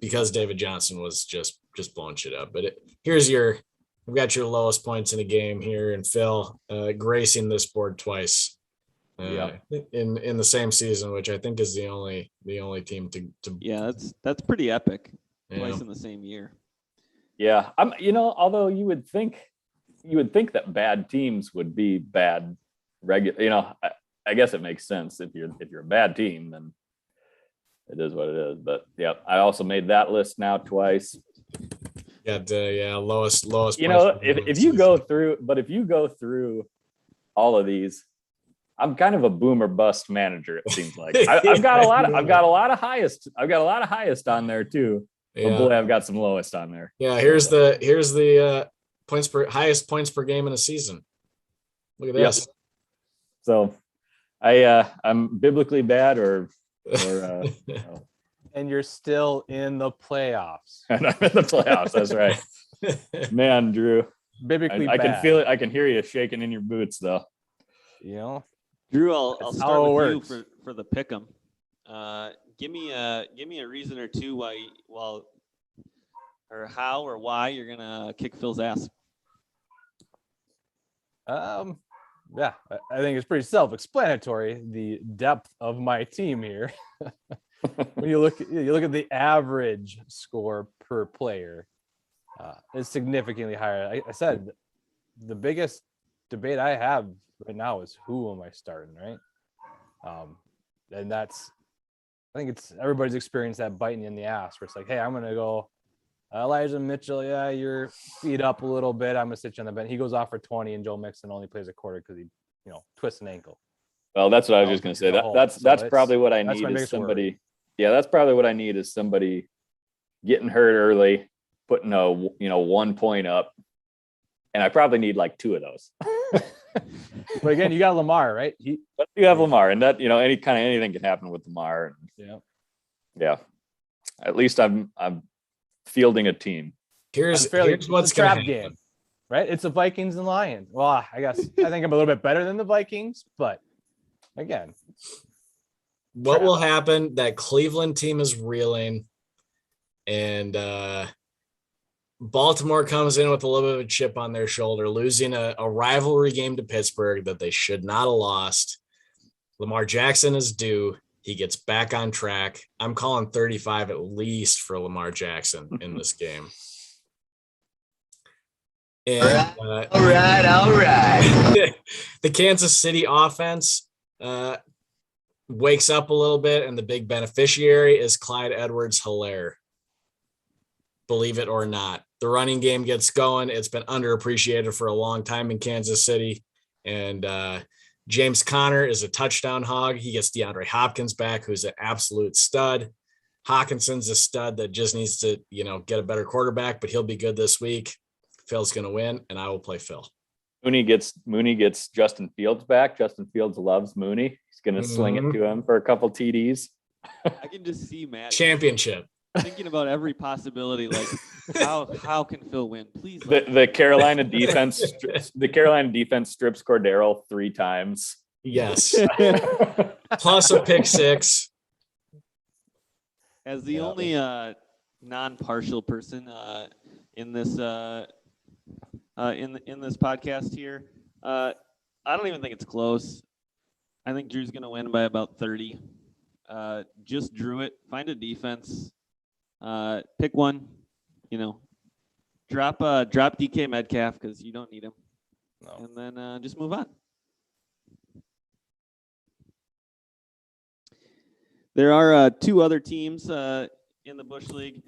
because David Johnson was just blowing shit up. But I've got your lowest points in a game here, and Phil gracing this board twice in the same season, which I think is the only team to. Yeah, that's pretty epic. Twice in the same year. Yeah, although you would think that bad teams would be bad regular. I guess it makes sense if you're a bad team, then it is what it is. But yeah, I also made that list now twice. Lowest. If you go through all of these, I'm kind of a boom or bust manager. It seems like I've got a lot of highest on there too. Yeah. Oh boy, I've got some lowest on there. Yeah, here's the highest points per game in a season. Look at this. Yep. So I'm biblically bad or and you're still in the playoffs. And I'm in the playoffs. That's right. Man, Drew. Biblically I bad. can feel it. I can hear you shaking in your boots though. Drew, I'll start with you for the pick'em. Give me a reason or two why you're gonna kick Phil's ass. Yeah, I think it's pretty self-explanatory, the depth of my team here. When you look at the average score per player, is significantly higher. I said the biggest debate I have right now is who am I starting, right? And I think it's everybody's experienced that biting in the ass where it's like, hey, I'm gonna go Elijah Mitchell. Yeah, you're beat up a little bit. I'm gonna sit you on the bench. He goes off for 20, and Joe Mixon only plays a quarter because he, twists an ankle. Well, that's what I was just going to say. That's probably what I need is somebody. Worry. Yeah, that's probably what I need is somebody getting hurt early, putting a 1 point up, and I probably need like 2 of those. But again, you got Lamar, right? But you have Lamar, and that anything can happen with Lamar. Yeah. At least I'm fielding a team. Here's what's going to happen. Game, right? It's the Vikings and Lions. Well, I guess I think I'm a little bit better than the Vikings, but again, what will happen? That Cleveland team is reeling, and Baltimore comes in with a little bit of a chip on their shoulder, losing a rivalry game to Pittsburgh that they should not have lost. Lamar Jackson is due. He gets back on track. I'm calling 35 at least for Lamar Jackson in this game. And, all right. The Kansas City offense wakes up a little bit, and the big beneficiary is Clyde Edwards-Helaire. Believe it or not, the running game gets going. It's been underappreciated for a long time in Kansas City, and James Conner is a touchdown hog. He gets DeAndre Hopkins back, who's an absolute stud. Hawkinson's a stud that just needs to, get a better quarterback, but he'll be good this week. Phil's going to win, and I will play Phil. Mooney gets Justin Fields back. Justin Fields loves Mooney. He's going to swing it to him for a couple TDs. I can just see Matt championship thinking about every possibility. Like how can Phil win? Please. The Carolina defense. The Carolina defense strips Cordero 3 times. Yes. Plus a pick 6. As the only non-partial person in this in this podcast here, I don't even think it's close. I think Drew's going to win by about 30. Just Drew it. Find a defense. Pick one. Drop DK Metcalf because you don't need him. No. And then just move on. There are 2 other teams in the Busch League.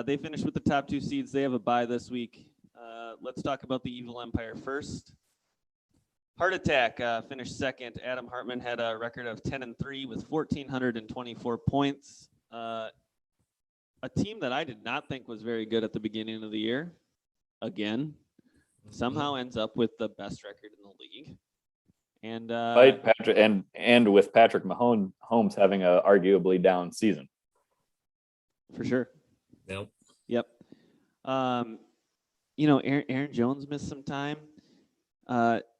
They finished with the top 2 seeds. They have a bye this week. Let's talk about the Evil Empire first. Heart Attack finished second. Adam Hartman had a record of 10-3 with 1,424 points. A team that I did not think was very good at the beginning of the year, again, somehow ends up with the best record in the league. And Patrick and with Patrick Mahomes having a arguably down season. For sure. Yep. Aaron Jones missed some time.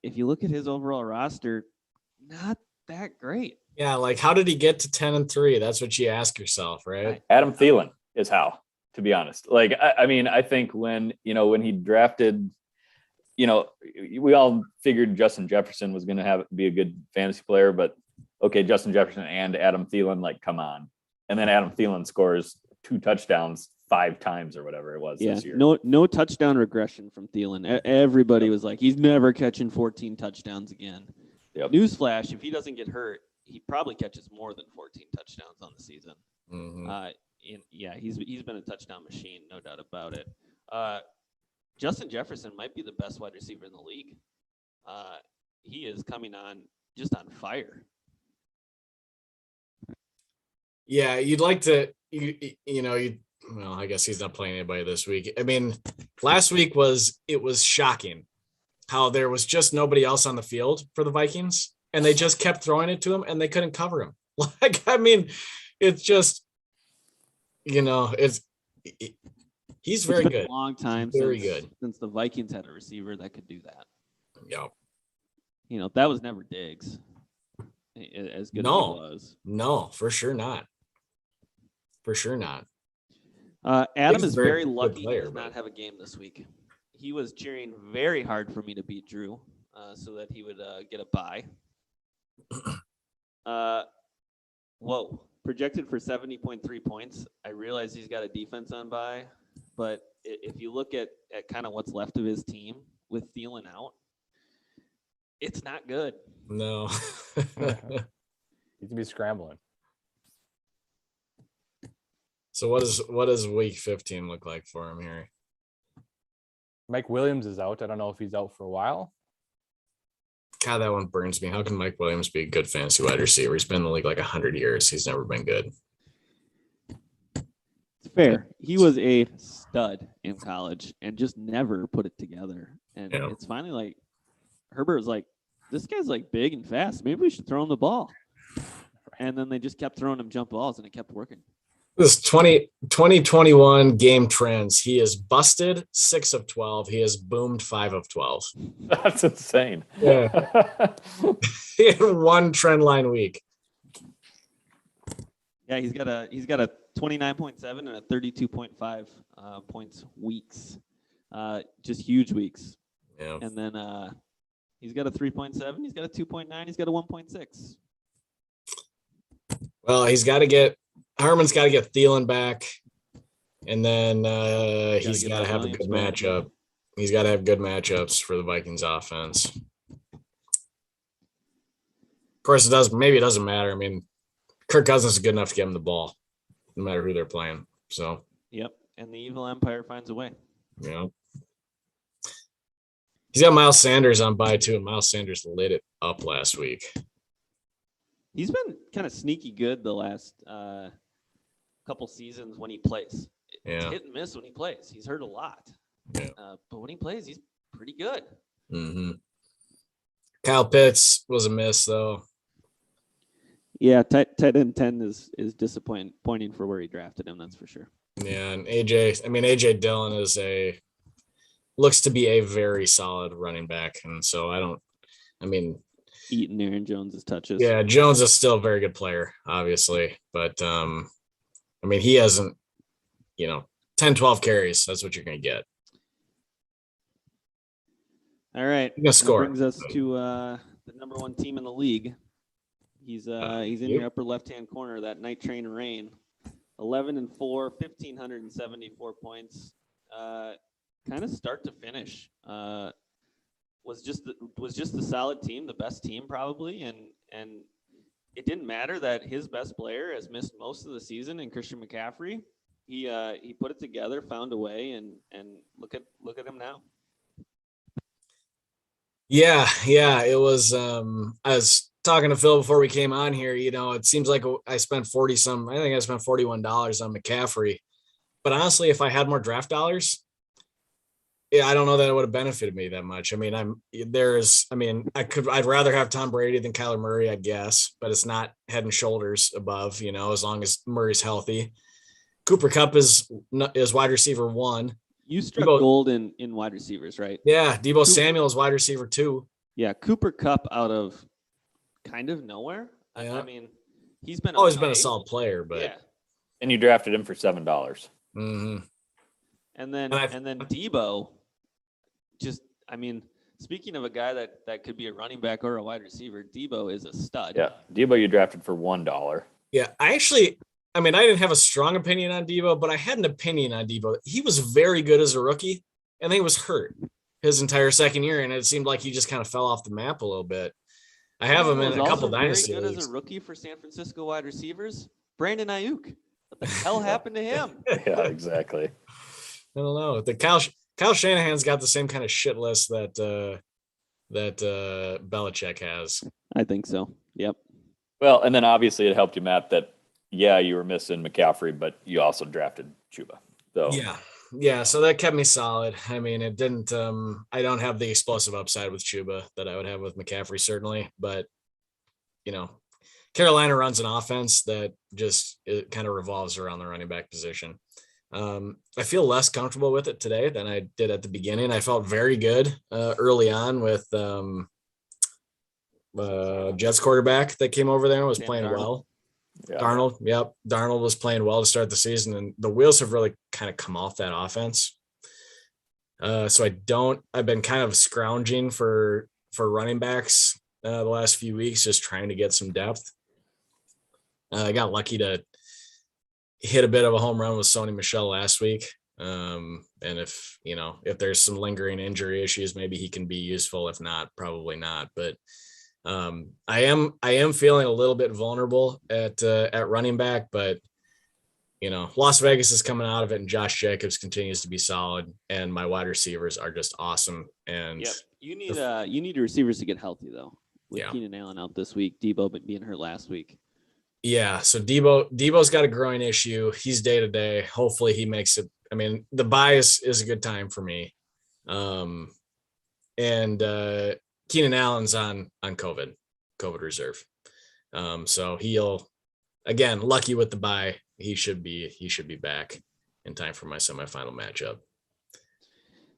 If you look at his overall roster, not that great. Yeah, like how did he get to 10-3? That's what you ask yourself, right? Adam Thielen is how, to be honest. Like, I think when he drafted, we all figured Justin Jefferson was going to be a good fantasy player, but okay, Justin Jefferson and Adam Thielen, like, come on. And then Adam Thielen scores 2 touchdowns 5 times or whatever it was this year. No touchdown regression from Thielen. Everybody was like, he's never catching 14 touchdowns again. Yep. Newsflash, if he doesn't get hurt, he probably catches more than 14 touchdowns on the season. He's been a touchdown machine, no doubt about it. Justin Jefferson might be the best wide receiver in the league. He is coming on just on fire. Yeah, you'd like to, well, I guess he's not playing anybody this week. I mean, last week was shocking how there was just nobody else on the field for the Vikings, and they just kept throwing it to him, and they couldn't cover him. Like, I mean, it's just, he's very good. A long time since the Vikings had a receiver that could do that. Yeah. That was never Diggs. As good as he was. No, for sure not. For sure not. Adam is very lucky he does not have a game this week. He was cheering very hard for me to beat Drew. so that he would get a bye. Whoa, projected for 70.3 points. I realize he's got a defense on bye, but if you look at kind of what's left of his team with Thielen out, it's not good. No. He's to be scrambling. So what does week 15 look like for him here? Mike Williams is out. I don't know if he's out for a while. God, that one burns me. How can Mike Williams be a good fantasy wide receiver? He's been in the league like 100 years. He's never been good. It's fair. He was a stud in college and just never put it together. And it's finally like Herbert was like, this guy's like big and fast. Maybe we should throw him the ball. And then they just kept throwing him jump balls and it kept working. This 2021 game trends. He is busted 6 of 12. He has boomed 5 of 12. That's insane. Yeah. He had one trend line week. Yeah, he's got a 29.7 and a 32.5 points weeks. Just huge weeks. Yeah. And then he's got a 3.7, he's got a 2.9, he's got a 1.6. Well, Harmon's got to get Thielen back, and then he's got to have a good matchup. He's got to have good matchups for the Vikings offense. Of course, it doesn't matter. I mean, Kirk Cousins is good enough to get him the ball, no matter who they're playing. So. Yep, and the evil empire finds a way. Yeah. He's got Miles Sanders on bye too, and Miles Sanders lit it up last week. He's been kind of sneaky good the last couple seasons when he plays. It's hit and miss when he plays. He's hurt a lot. Yeah. But when he plays, he's pretty good. Mm-hmm. Kyle Pitts was a miss, though. Yeah, tight end 10 is disappointing for where he drafted him, that's for sure. Yeah, and AJ Dillon looks to be a very solid running back. And so eating Aaron Jones's touches. Yeah, Jones is still a very good player, obviously. But, he hasn't, 10, 12 carries. That's what you're going to get. All right. That brings us to the number one team in the league. He's in your upper left-hand corner, that Night Train Rain. 11-4, 1,574 points. Kind of start to finish. Was just the solid team, the best team probably, and it didn't matter that his best player has missed most of the season in Christian McCaffrey. He put it together, found a way, and look at him now. Yeah, it was. I was talking to Phil before we came on here. It seems like I spent $41 on McCaffrey, but honestly, if I had more draft dollars, I don't know that it would have benefited me that much. I'd rather have Tom Brady than Kyler Murray, I guess, but it's not head and shoulders above, as long as Murray's healthy. Cooper Kupp is wide receiver 1. You struck gold in wide receivers, right? Yeah. Deebo Samuel is wide receiver 2. Yeah. Cooper Kupp out of kind of nowhere. Yeah. He's been always been a solid player, but yeah. And you drafted him for $7. Mm-hmm. And then Deebo, speaking of a guy that could be a running back or a wide receiver, Deebo is a stud. Yeah, Deebo you drafted for $1. Yeah, I didn't have a strong opinion on Deebo, but I had an opinion on Deebo. He was very good as a rookie, and then he was hurt his entire second year, and it seemed like he just kind of fell off the map a little bit. I have him in a couple dynasty leagues. Very good leagues. as a rookie for San Francisco wide receivers, Brandon Ayuk. What the hell happened to him? Yeah, exactly. I don't know. The Kyle Shanahan's got the same kind of shit list that Belichick has. I think so. Yep. Well, and then obviously it helped you, Matt, that you were missing McCaffrey, but you also drafted Chuba. So yeah. So that kept me solid. It didn't. I don't have the explosive upside with Chuba that I would have with McCaffrey, certainly, but Carolina runs an offense that it kind of revolves around the running back position. I feel less comfortable with it today than I did at the beginning. I felt very good early on with Jets quarterback that came over there and was playing well. Yeah. Darnold. Yep. Darnold was playing well to start the season, and the wheels have really kind of come off that offense. So I've been kind of scrounging for for running backs the last few weeks, just trying to get some depth. I got lucky to hit a bit of a home run with Sony Michel last week. And if there's some lingering injury issues, maybe he can be useful. If not, probably not. But I am feeling a little bit vulnerable at running back, but Las Vegas is coming out of it, and Josh Jacobs continues to be solid, and my wide receivers are just awesome. And yep. You need receivers to get healthy though. With Keenan Allen out this week, Debo being hurt last week. Yeah, so Debo's got a groin issue. He's day to day. Hopefully he makes it. I mean, the bye is a good time for me. And Keenan Allen's on COVID reserve. So he'll, again, lucky with the bye, he should be back in time for my semifinal matchup.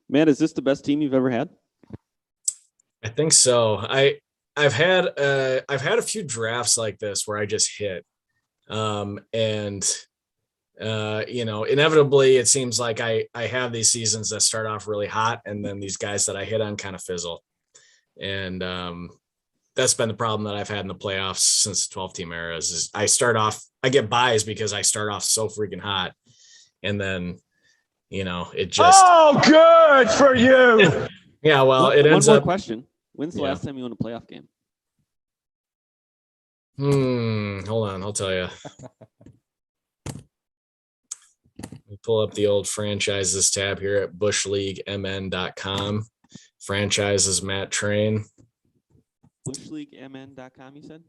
Matt, is this the best team you've ever had? I think so. I've had a few drafts like this where I just hit, inevitably it seems like I have these seasons that start off really hot, and then these guys that I hit on kind of fizzle, and that's been the problem that I've had in the playoffs since the 12-team era. Is I get buys because I start off so freaking hot, and then it just good for you. Yeah, well, it ends one more up. Question. When's the last time you won a playoff game? Hold on, I'll tell you. Pull up the old franchises tab here at bushleaguemn.com. Franchises Matt Train. Bushleaguemn.com, you said?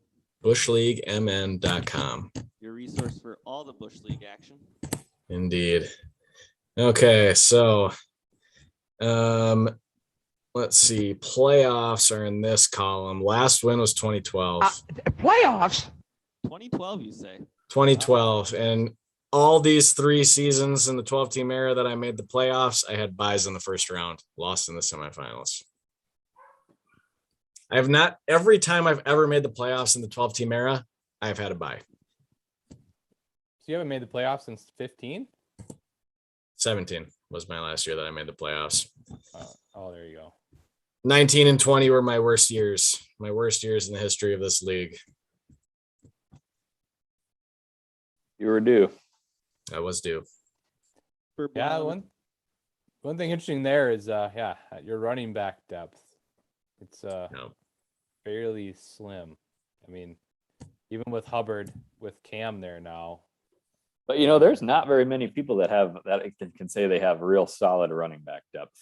Bushleaguemn.com. Your resource for all the Bush League action. Indeed. Okay, so let's see. Playoffs are in this column. Last win was 2012. Playoffs? 2012, you say? 2012. And all these 3 seasons in the 12-team era that I made the playoffs, I had buys in the first round, lost in the semifinals. I have not, every time I've ever made the playoffs in the 12-team era, I've had a buy. So you haven't made the playoffs since 15? 17 was my last year that I made the playoffs. Oh, there you go. 19 and 20 were my worst years in the history of this league. You were due. I was due. Yeah, one thing interesting there is your running back depth. It's fairly slim. I mean, even with Hubbard, with Cam there now. But there's not very many people that can say they have real solid running back depth.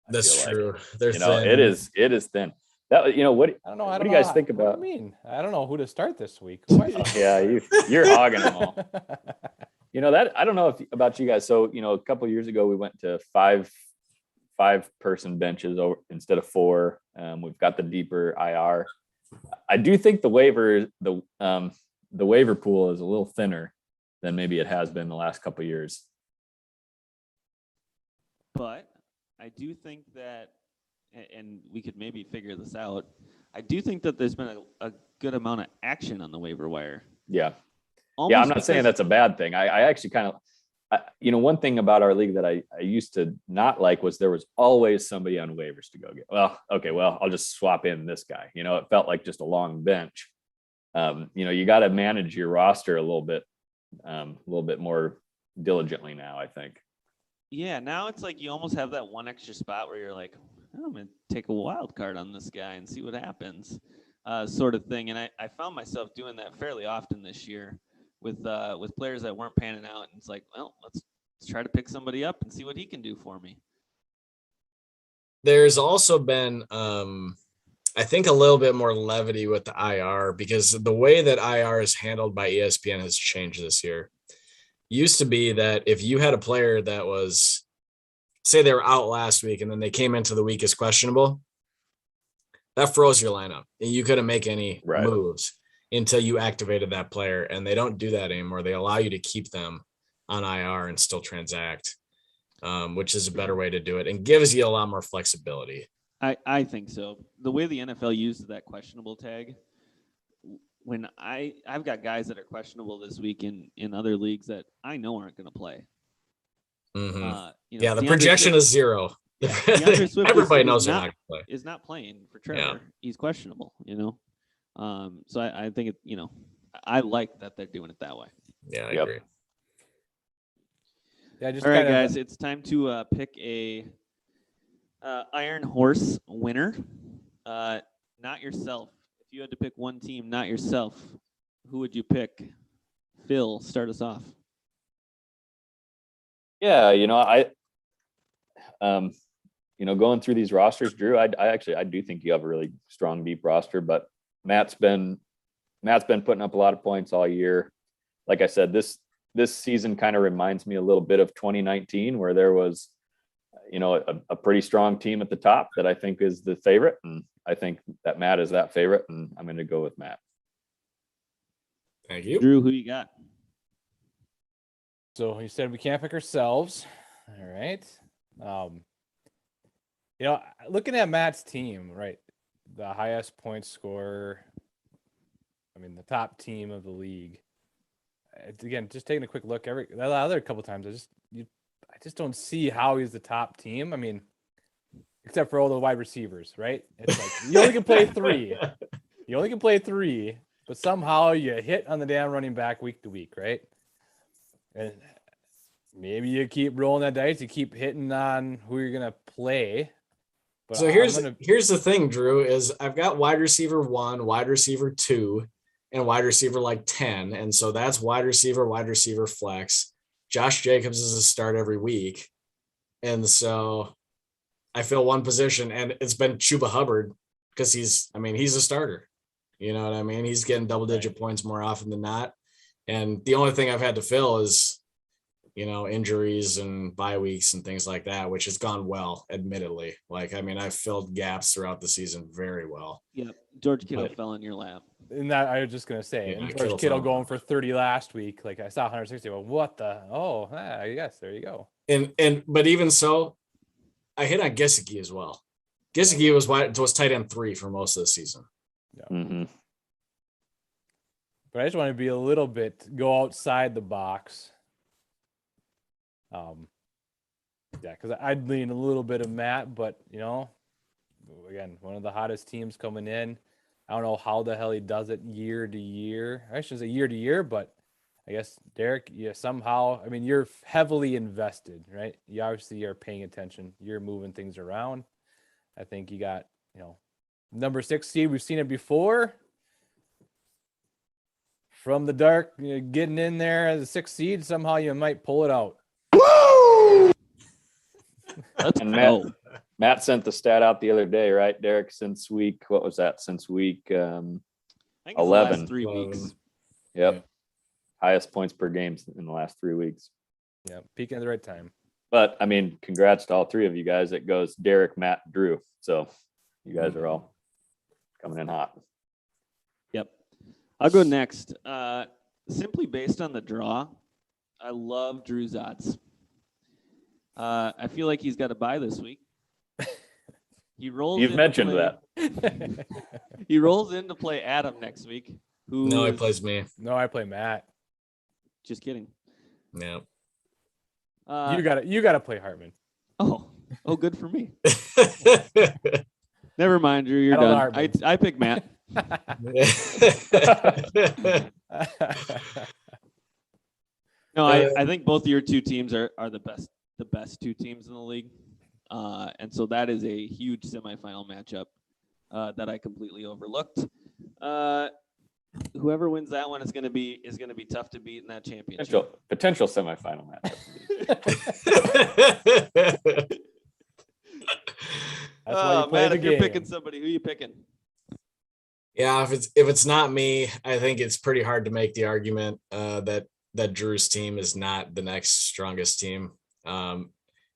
That's true. They're thin. It is thin. What I don't know. What do you guys think about? What do you mean? I don't know who to start this week. Yeah, you're hogging them all. That I don't know about you guys. So a couple of years ago we went to five person benches instead of 4. We've got the deeper IR. I do think the waiver pool is a little thinner than maybe it has been the last couple of years. But I do think that, and we could maybe figure this out, I do think that there's been a good amount of action on the waiver wire. Yeah. Almost I'm not saying that's a bad thing. I actually kind of, one thing about our league that I used to not like was there was always somebody on waivers to go get. Well, okay, I'll just swap in this guy. It felt like just a long bench. You got to manage your roster a little bit more diligently now, I think. Yeah, now it's like you almost have that one extra spot where you're like, I'm going to take a wild card on this guy and see what happens, sort of thing. And I found myself doing that fairly often this year with players that weren't panning out. And it's like, well, let's try to pick somebody up and see what he can do for me. There's also been, I think, a little bit more levity with the IR because the way that IR is handled by ESPN has changed this year. Used to be that if you had a player that was, say they were out last week and then they came into the week as questionable, that froze your lineup and you couldn't make any moves until you activated that player. And they don't do that anymore. They allow you to keep them on IR and still transact, which is a better way to do it and gives you a lot more flexibility. I think so. The way the NFL uses that questionable tag, when I've got guys that are questionable this week in other leagues that I know aren't going to play. Mm-hmm. The projection is 0. DeAndre Swift Everybody is knows they're not, not going to play. is not playing for Trevor. Yeah. He's questionable, So I think it, I like that they're doing it that way. Yeah, I Yep. agree. Yeah, just All right, kind of, guys, it's time to pick a Iron Horse winner. Not yourself. If you had to pick one team, not yourself, who would you pick? Phil, start us off. Yeah, going through these rosters, Drew, I do think you have a really strong, deep roster, but Matt's been putting up a lot of points all year. Like I said, this season kind of reminds me a little bit of 2019, where there was, a pretty strong team at the top that I think is the favorite. And I think that Matt is that favorite, and I'm going to go with Matt. Thank you. Drew, who you got? so you said we can't pick ourselves. All right. Looking at Matt's team, right? The highest point scorer. I mean, the top team of the league. Again, just taking a quick look, the other couple times, I just don't see how he's the top team. I mean, except for all the wide receivers, right? It's like you only can play three. You only can play three, but somehow you hit on the damn running back week to week, right? And maybe you keep rolling that dice, you keep hitting on who you're gonna play. But So here's the thing, Drew, is I've got wide receiver 1, wide receiver 2, and wide receiver like 10. And so that's wide receiver, flex. Josh Jacobs is a start every week. And so I fill one position, and it's been Chuba Hubbard because he's a starter. You know what I mean? He's getting double-digit points more often than not. And the only thing I've had to fill is, injuries and bye weeks and things like that, which has gone well, admittedly. I've filled gaps throughout the season very well. Yep. George Kittle fell in your lap. And that I was just gonna say, Yeah, and Kittle George Kittle fell. going for 30 last week. Like I saw 160. Well, what the? Oh, yes, there you go. But even so, I hit on Gesicki as well. Gesicki was tight end 3 for most of the season. Mm-hmm. But I just want to be a little bit go outside the box. Because I'd lean a little bit of Matt, but again, one of the hottest teams coming in. I don't know how the hell he does it year to year. I shouldn't say year to year, but I guess Derek, somehow. I mean, you're heavily invested, right? You obviously are paying attention. You're moving things around. I think you got number 6 seed. We've seen it before. From the dark, getting in there as a 6th seed, somehow you might pull it out. Let's And go. Matt sent the stat out the other day, right, Derek? Since week, what was that? Since week I think it's 11. the last 3 weeks. Yep. Highest points per game in the last 3 weeks. Yeah, peaking at the right time. But congrats to all 3 of you guys. It goes Derek, Matt, Drew. So you guys are all coming in hot. Yep. I'll go next. Simply based on the draw, I love Drew's odds. I feel like he's got a bye this week. He rolls. You've mentioned that. He rolls in to play Adam next week. No, he plays me. No, I play Matt. Just kidding. Yeah. You gotta play Hartman. Oh, good for me. Never mind, Drew. You're I don't know done. Hartman. I pick Matt. No, I think both of your 2 teams are the best 2 teams in the league. And so that is a huge semifinal matchup that I completely overlooked. Whoever wins that one is going to be tough to beat in that championship. Potential semifinal matchup. That's why you play Matt, the if you're game. picking somebody, who are you picking? Yeah, if it's not me, I think it's pretty hard to make the argument that Drew's team is not the next strongest team.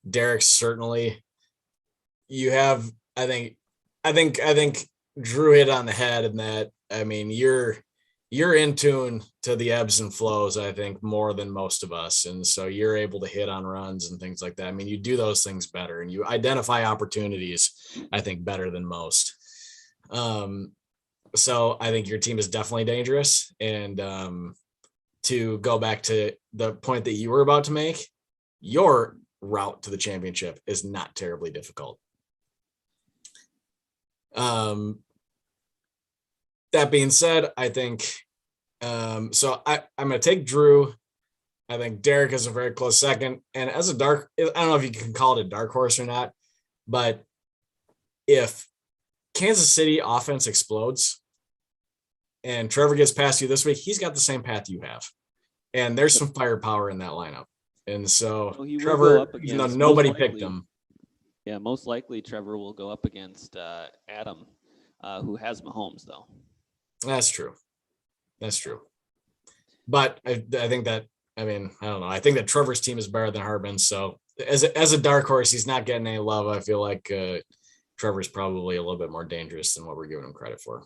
Derek's certainly. You have, I think Drew hit on the head in that. I mean, you're in tune to the ebbs and flows, I think, more than most of us, and so you're able to hit on runs and things like that. I mean, you do those things better, and you identify opportunities, I think, better than most. So I think your team is definitely dangerous. And to go back to the point that you were about to make, your route to the championship is not terribly difficult. That being said, I think so I'm going to take Drew. I think Derek is a very close second. And as a dark, I don't know if you can call it a dark horse or not, but if Kansas City offense explodes and Trevor gets past you this week, he's got the same path you have. And there's some firepower in that lineup. And so he will go Trevor, up even though against- nobody most picked likely- him, Yeah, most likely Trevor will go up against Adam, who has Mahomes, though. that's true. That's true. But I think that, I mean, I don't know. I think that Trevor's team is better than Harbin's. So as a dark horse, he's not getting any love. I feel like Trevor's probably a little bit more dangerous than what we're giving him credit for.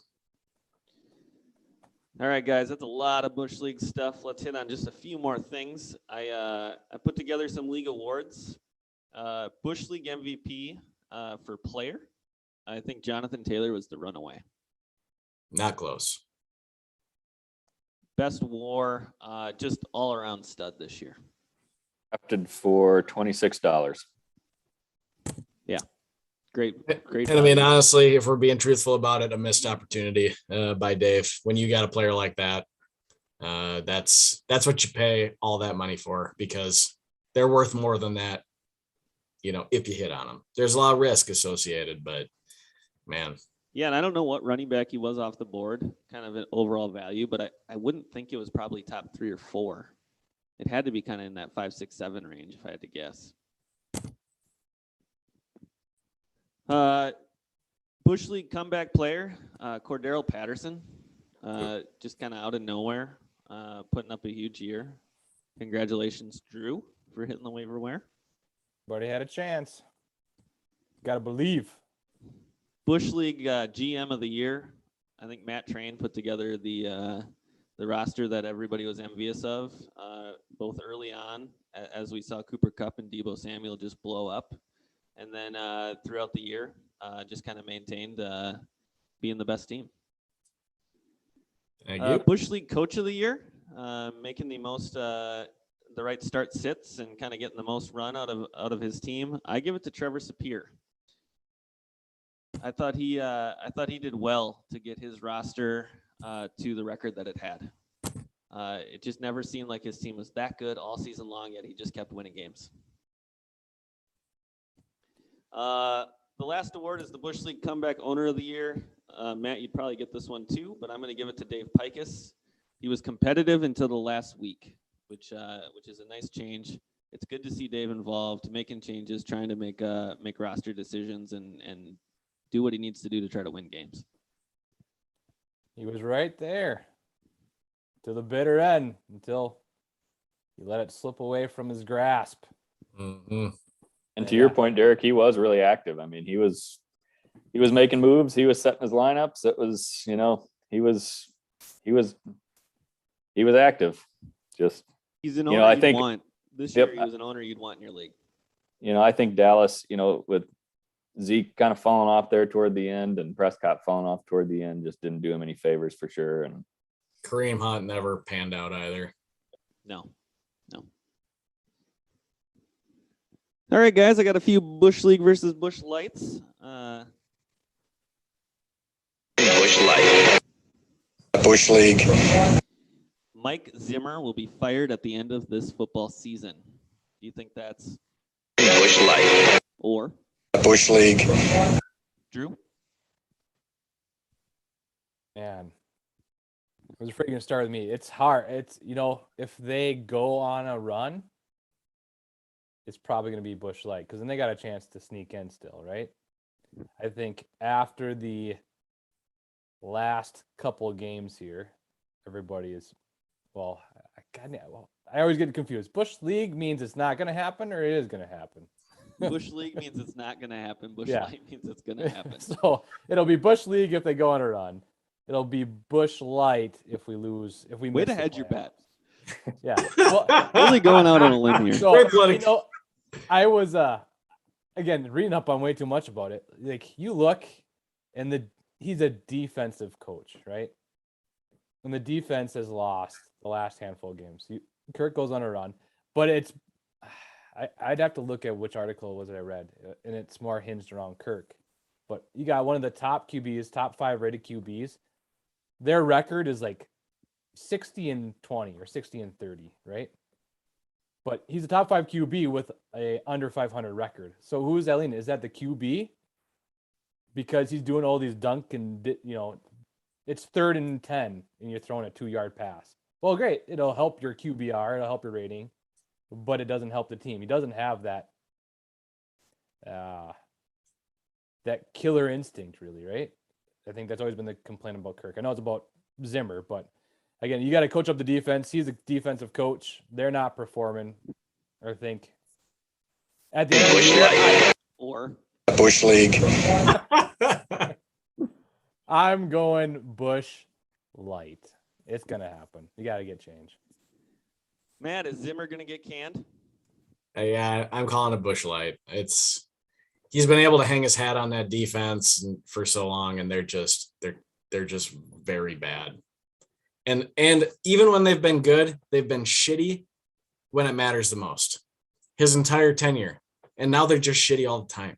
All right, guys, that's a lot of Busch League stuff. Let's hit on just a few more things. I put together some league awards. Busch League MVP for player. I think Jonathan Taylor was the runaway. Not close. Best WAR, just all around stud this year. Drafted for $26. Great. And I mean, honestly, if we're being truthful about it, a missed opportunity by Dave. When you got a player like that, that's what you pay all that money for, because they're worth more than that. You know, if you hit on them, there's a lot of risk associated, but man. Yeah, and I don't know what running back he was off the board, kind of an overall value, but I wouldn't think it was probably top 3 or 4. It had to be kind of in that 5, 6, 7 range, if I had to guess. Busch League comeback player, Cordero Patterson, just kind of out of nowhere, putting up a huge year. Congratulations, Drew, for hitting the waiver wire. But he had a chance. Got to believe. Busch League GM of the year. I think Matt Train put together the roster that everybody was envious of, both early on, as we saw Cooper Kupp and Deebo Samuel just blow up. And then throughout the year, just kind of maintained being the best team. Thank you. Busch League Coach of the Year, making the most, the right start sits and kind of getting the most run out of his team. I give it to Trevor Sapir. I thought he did well to get his roster to the record that it had. It just never seemed like his team was that good all season long, yet he just kept winning games. The last award is the Busch League Comeback Owner of the Year. Matt, you'd probably get this one too, but I'm going to give it to Dave Pikus. He was competitive until the last week, which is a nice change. It's good to see Dave involved, making changes, trying to make roster decisions and do what he needs to do to try to win games. He was right there to the bitter end until he let it slip away from his grasp. Mm-hmm. And to your point, Derek, he was really active. I mean, he was making moves. He was setting his lineups. It was, he was active. Just, he's an owner I you'd think want. This year, he was an owner you'd want in your league. I think Dallas, with Zeke kind of falling off there toward the end and Prescott falling off toward the end, just didn't do him any favors for sure. And Kareem Hunt never panned out either. No. All right, guys, I got a few Busch League versus Busch Lights. Busch Light. Busch League. Mike Zimmer will be fired at the end of this football season. Do you think that's Busch Light. or Busch League. Drew? Man, it was afraid to start with me. It's hard. It's, if they go on a run, it's probably going to be Busch Light, because then they got a chance to sneak in still, right? I think after the last couple of games here, everybody is, I always get confused. Busch League means it's not going to happen, or it is going to happen. Busch League means it's not going to happen. Busch Yeah. Light means it's going to happen. So it'll be Busch League if they go on a run. It'll be Busch Light if we lose. If we Way miss to the hedge your playoffs. bet. Yeah. Well, Really going out on a limb here. so, Great play. I was again reading up on way too much about it. Like, you look, and he's a defensive coach, right? And the defense has lost the last handful of games. Kirk goes on a run, but I'd have to look at which article was it I read, and it's more hinged around Kirk. But you got one of the top QBs, top 5 rated QBs. Their record is like 60-20 or 60-30, right? But he's a top 5 QB with a under 500 record. So who is that leaning? Is that the QB? Because he's doing all these dunk and, it's 3rd and 10 and you're throwing a 2-yard pass. Well, great. It'll help your QBR. It'll help your rating, but it doesn't help the team. He doesn't have that killer instinct, really, right? I think that's always been the complaint about Kirk. I know it's about Zimmer, but again, you got to coach up the defense. He's a defensive coach. They're not performing, I think. At the end of the year, Or Busch League. I'm going Busch Light. It's going to happen. You got to get change. Matt, is Zimmer going to get canned? Yeah, I'm calling it Busch Light. He's been able to hang his hat on that defense for so long, and they're just very bad. And even when they've been good, they've been shitty when it matters the most. His entire tenure, and now they're just shitty all the time,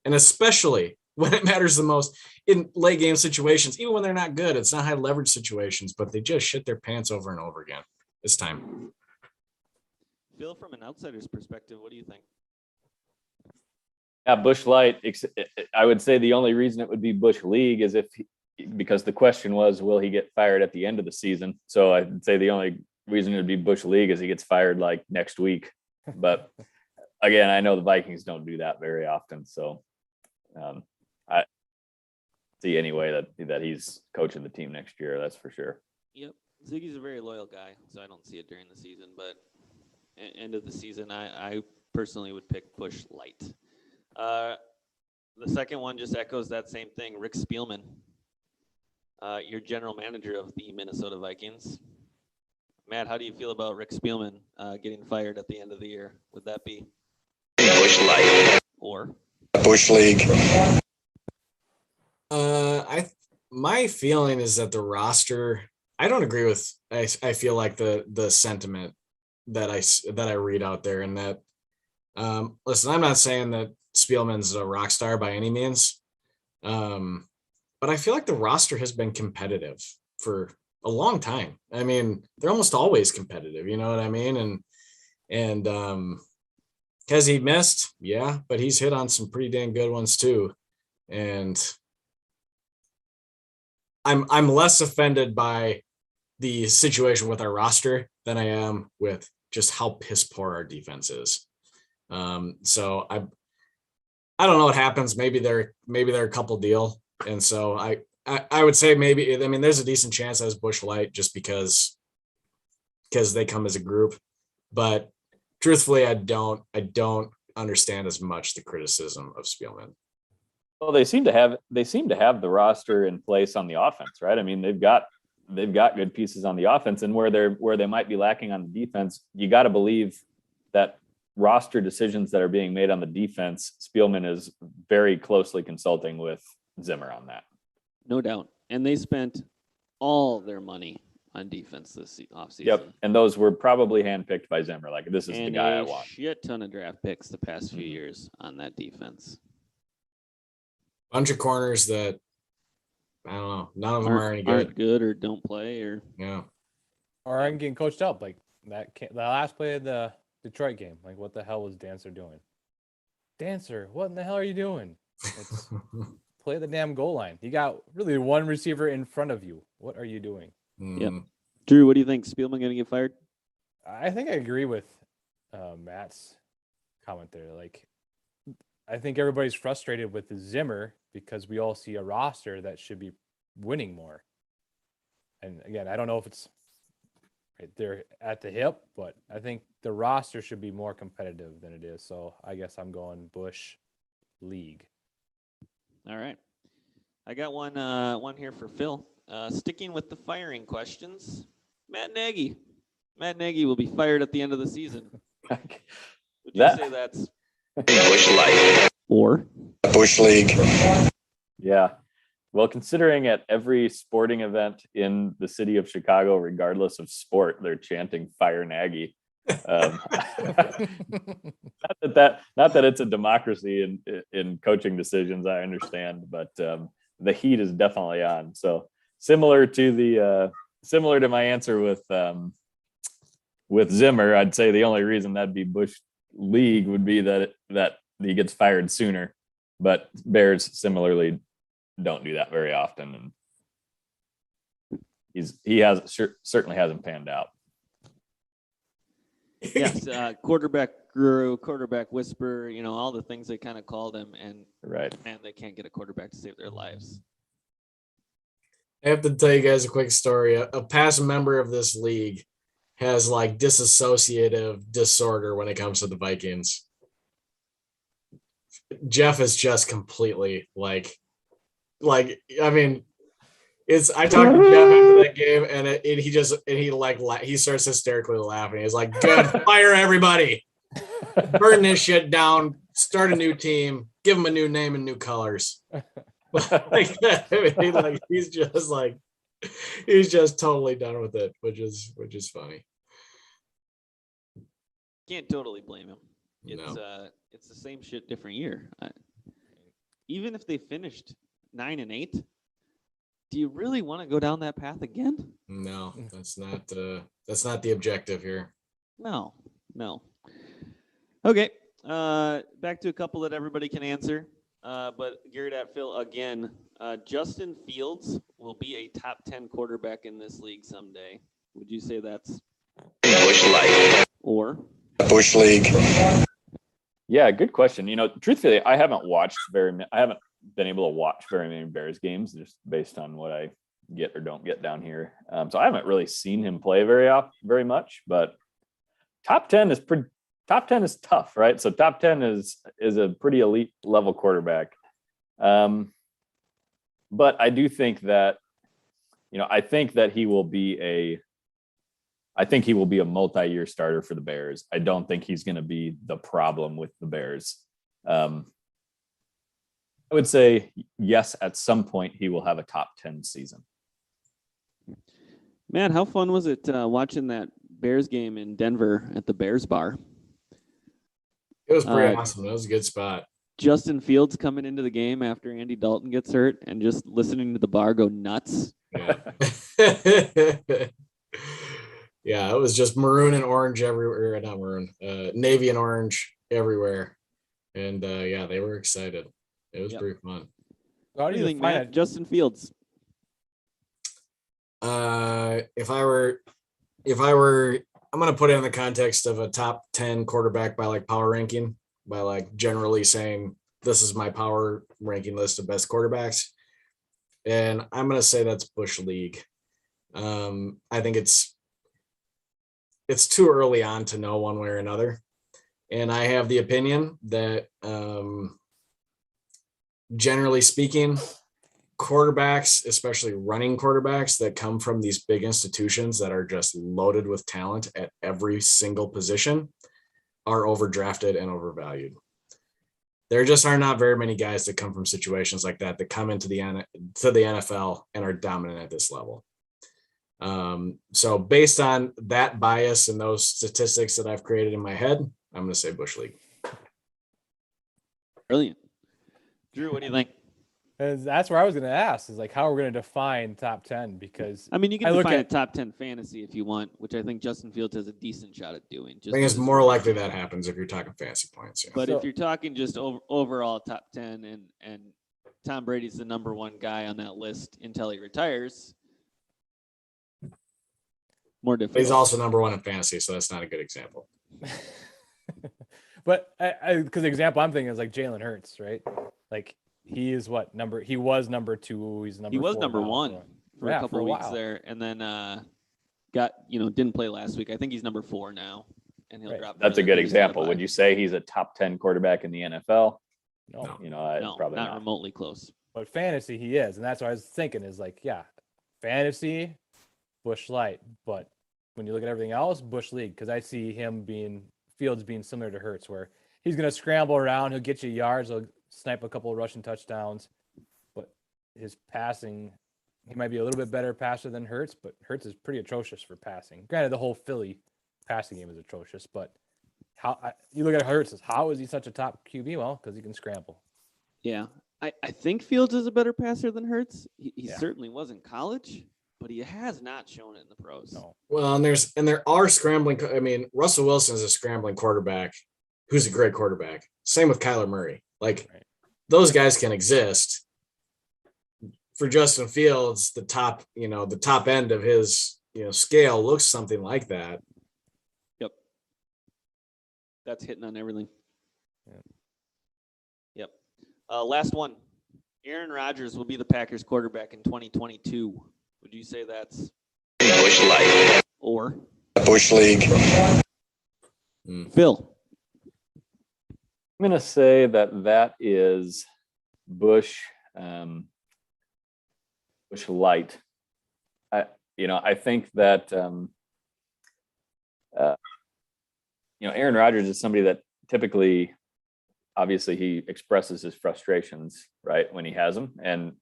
and especially when it matters the most in late game situations. Even when they're not good, it's not high leverage situations, but they just shit their pants over and over again. This time. Phil, from an outsider's perspective, what do you think? Yeah, Busch Light. I would say the only reason it would be Busch League is because the question was, will he get fired at the end of the season? So I'd say the only reason it would be Busch League is he gets fired like next week. But again, I know the Vikings don't do that very often. So I see any way that he's coaching the team next year. That's for sure. Yep. Ziggy's a very loyal guy, so I don't see it during the season. But end of the season, I personally would pick Busch Light. The second one just echoes that same thing. Rick Spielman, your general manager of the Minnesota Vikings. Matt, how do you feel about Rick Spielman getting fired at the end of the year? Would that be Busch Light. or Busch League. My feeling is that the roster, I don't agree with. I feel like the sentiment that I read out there, and that listen, I'm not saying that Spielman's a rock star by any means, but I feel like the roster has been competitive for a long time. I mean, they're almost always competitive. You know what I mean? And has he missed? Yeah, but he's hit on some pretty dang good ones too. And I'm less offended by the situation with our roster than I am with just how piss poor our defense is. So I don't know what happens. Maybe they're a couple deal. And so I would say maybe, I mean, there's a decent chance as Busch Light just because they come as a group, but truthfully, I don't understand as much the criticism of Spielman. Well, they seem to have the roster in place on the offense, right? I mean, they've got good pieces on the offense, and where they might be lacking on the defense, you got to believe that roster decisions that are being made on the defense, Spielman is very closely consulting with Zimmer on that. no doubt. And they spent all their money on defense this offseason. Yep, and those were probably handpicked by Zimmer. Like, this is and the guy I a want. shit ton of draft picks the past few years on that defense. Bunch of corners that I don't know. None of them are any Aren't good. good or don't play or Yeah. Or I'm getting coached up like that. The last play of the Detroit game. Like, what the hell was Dancer doing? Dancer, what in the hell are you doing? It's play the damn goal line. You got really one receiver in front of you. What are you doing? Yep. Drew, what do you think? Spielman going to get fired? I think I agree with Matt's comment there. Like, I think everybody's frustrated with Zimmer because we all see a roster that should be winning more. And again, I don't know if it's right there at the hip, but I think the roster should be more competitive than it is. So I guess I'm going Busch League. All right. I got one here for Phil. Sticking with the firing questions, Matt Nagy. Matt Nagy will be fired at the end of the season. Would you say that's Busch Light. or Busch League. Yeah. Well, considering at every sporting event in the city of Chicago, regardless of sport, they're chanting "Fire Nagy," Not that it's a democracy in coaching decisions, I understand, but the heat is definitely on. So similar to my answer with Zimmer, I'd say the only reason that'd be Busch League would be that he gets fired sooner. But Bears similarly don't do that very often, and he certainly hasn't panned out. Yes, quarterback guru, quarterback whisperer, all the things they kind of called him, and Right. man, they can't get a quarterback to save their lives. I have to tell you guys a quick story. A past member of this league has like disassociative disorder when it comes to the Vikings. Jeff is just completely like I mean, I talked to Jeff after that game, and he starts hysterically laughing. He's like, "Good, fire everybody, burn this shit down, start a new team, give them a new name and new colors." He's just totally done with it, which is funny. Can't totally blame him. It's the same shit, different year. Even if they finished 9-8. Do you really want to go down that path again? No, that's not the objective here. No. Okay. Back to a couple that everybody can answer. But Garrett at Phil again. Justin Fields will be a top 10 quarterback in this league someday. Would you say that's Busch Light. Or Busch League. Yeah, good question. Truthfully, I haven't been able to watch very many Bears games just based on what I get or don't get down here. So I haven't really seen him play very much, but top 10 is tough, right? So top 10 is a pretty elite level quarterback. But I do think that, I think he will be a multi-year starter for the Bears. I don't think he's going to be the problem with the Bears. I would say yes, at some point he will have a top 10 season. Man, how fun was it watching that Bears game in Denver at the Bears bar? It was pretty awesome. That was a good spot. Justin Fields coming into the game after Andy Dalton gets hurt and just listening to the bar go nuts. Yeah. Yeah, it was just maroon and orange everywhere. Not maroon, navy and orange everywhere. And yeah, they were excited. It was pretty fun. What do you think, Matt? Justin Fields. If I were, I'm going to put it in the context of a top 10 quarterback by like power ranking, by like generally saying this is my power ranking list of best quarterbacks. And I'm going to say that's Busch League. I think it's too early on to know one way or another. And I have the opinion that, generally speaking, quarterbacks, especially running quarterbacks that come from these big institutions that are just loaded with talent at every single position, are overdrafted and overvalued. There just are not very many guys that come from situations like that come into the NFL and are dominant at this level. So based on that bias and those statistics that I've created in my head, I'm going to say Busch League. Brilliant. Drew, what do you think? That's where I was going to ask, is like how we're going to define top 10, because I mean, you can define a top 10 fantasy if you want, which I think Justin Fields has a decent shot at doing. I think it's more likely that happens if you're talking fantasy points. Yeah. But if you're talking just overall top 10 and Tom Brady's the number one guy on that list until he retires, more difficult. But he's also number one in fantasy, so that's not a good example. But because the example I'm thinking is like Jalen Hurts, right? Like he is he was number 2. He was number 1 for a couple of weeks there, and then didn't play last week. I think he's number 4 now, and he'll drop. That's a good example. Would you say he's a top 10 quarterback in the NFL? No. No, probably not remotely close. But fantasy, he is, and that's what I was thinking. Is like, yeah, fantasy, Busch Light, but when you look at everything else, Busch League, because I see Fields being similar to Hurts, where he's going to scramble around, he'll get you yards, he'll snipe a couple of rushing touchdowns, but his passing, he might be a little bit better passer than Hurts, but Hurts is pretty atrocious for passing. Granted, the whole Philly passing game is atrocious. But you look at Hurts, how is he such a top QB? Well, because he can scramble. Yeah. I think Fields is a better passer than Hurts. He Yeah. certainly was in college, but he has not shown it in the pros. No. Well, and there are scrambling. I mean, Russell Wilson is a scrambling quarterback who's a great quarterback. Same with Kyler Murray. Like Right. those guys can exist. For Justin Fields, the top end of his scale looks something like that. Yep. That's hitting on everything. Yeah. Yep. Last one. Aaron Rodgers will be the Packers quarterback in 2022. Would you say that's Busch Light. or Busch League. Phil? I'm going to say that is Busch, Busch Light. I think that, Aaron Rodgers is somebody that typically, obviously, he expresses his frustrations, right, when he has them. And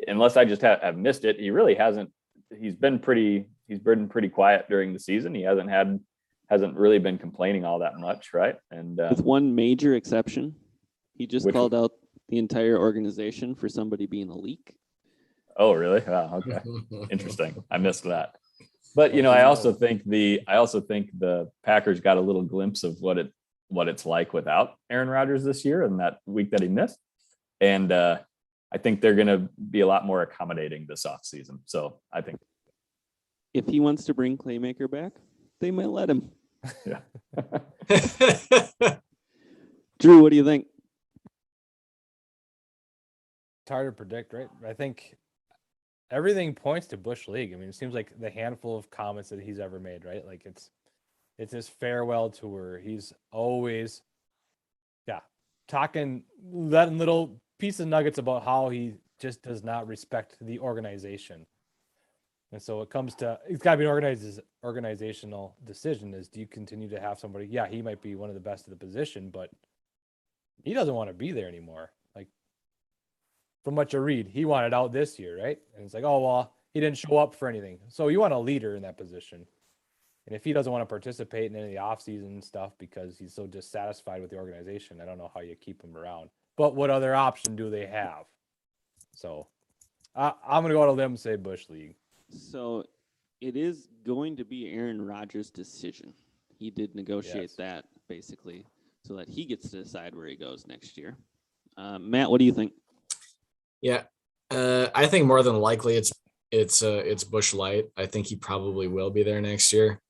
unless I just have missed it, he really hasn't. He's been pretty quiet during the season. He hasn't really been complaining all that much, right? And With one major exception, he just Which called out the entire organization for somebody being a leak. oh, really? Wow, okay, interesting. I missed that. But I also think the Packers got a little glimpse of what it's like without Aaron Rodgers this year and that week that he missed. And I think they're going to be a lot more accommodating this offseason. So I think If he wants to bring Claymaker back, they might let him. yeah. Drew, what do you think? It's hard to predict, right? I think everything points to Busch League. I mean, it seems like the handful of comments that he's ever made, right? Like it's his farewell tour. He's always, letting little piece of nuggets about how he just does not respect the organization. And so it comes to, it's got to be an organizational decision is, do you continue to have somebody? Yeah, he might be one of the best of the position, but he doesn't want to be there anymore. Like from what you read, he wanted out this year, right? And it's like, oh, well, he didn't show up for anything. So you want a leader in that position. And if he doesn't want to participate in any of the offseason stuff because he's so dissatisfied with the organization, I don't know how you keep him around. But what other option do they have? So I'm going to go out on a limb and say Busch League. So it is going to be Aaron Rodgers' decision. He did negotiate that basically so that he gets to decide where he goes next year. Matt, what do you think? Yeah, I think more than likely it's Busch Light. I think he probably will be there next year.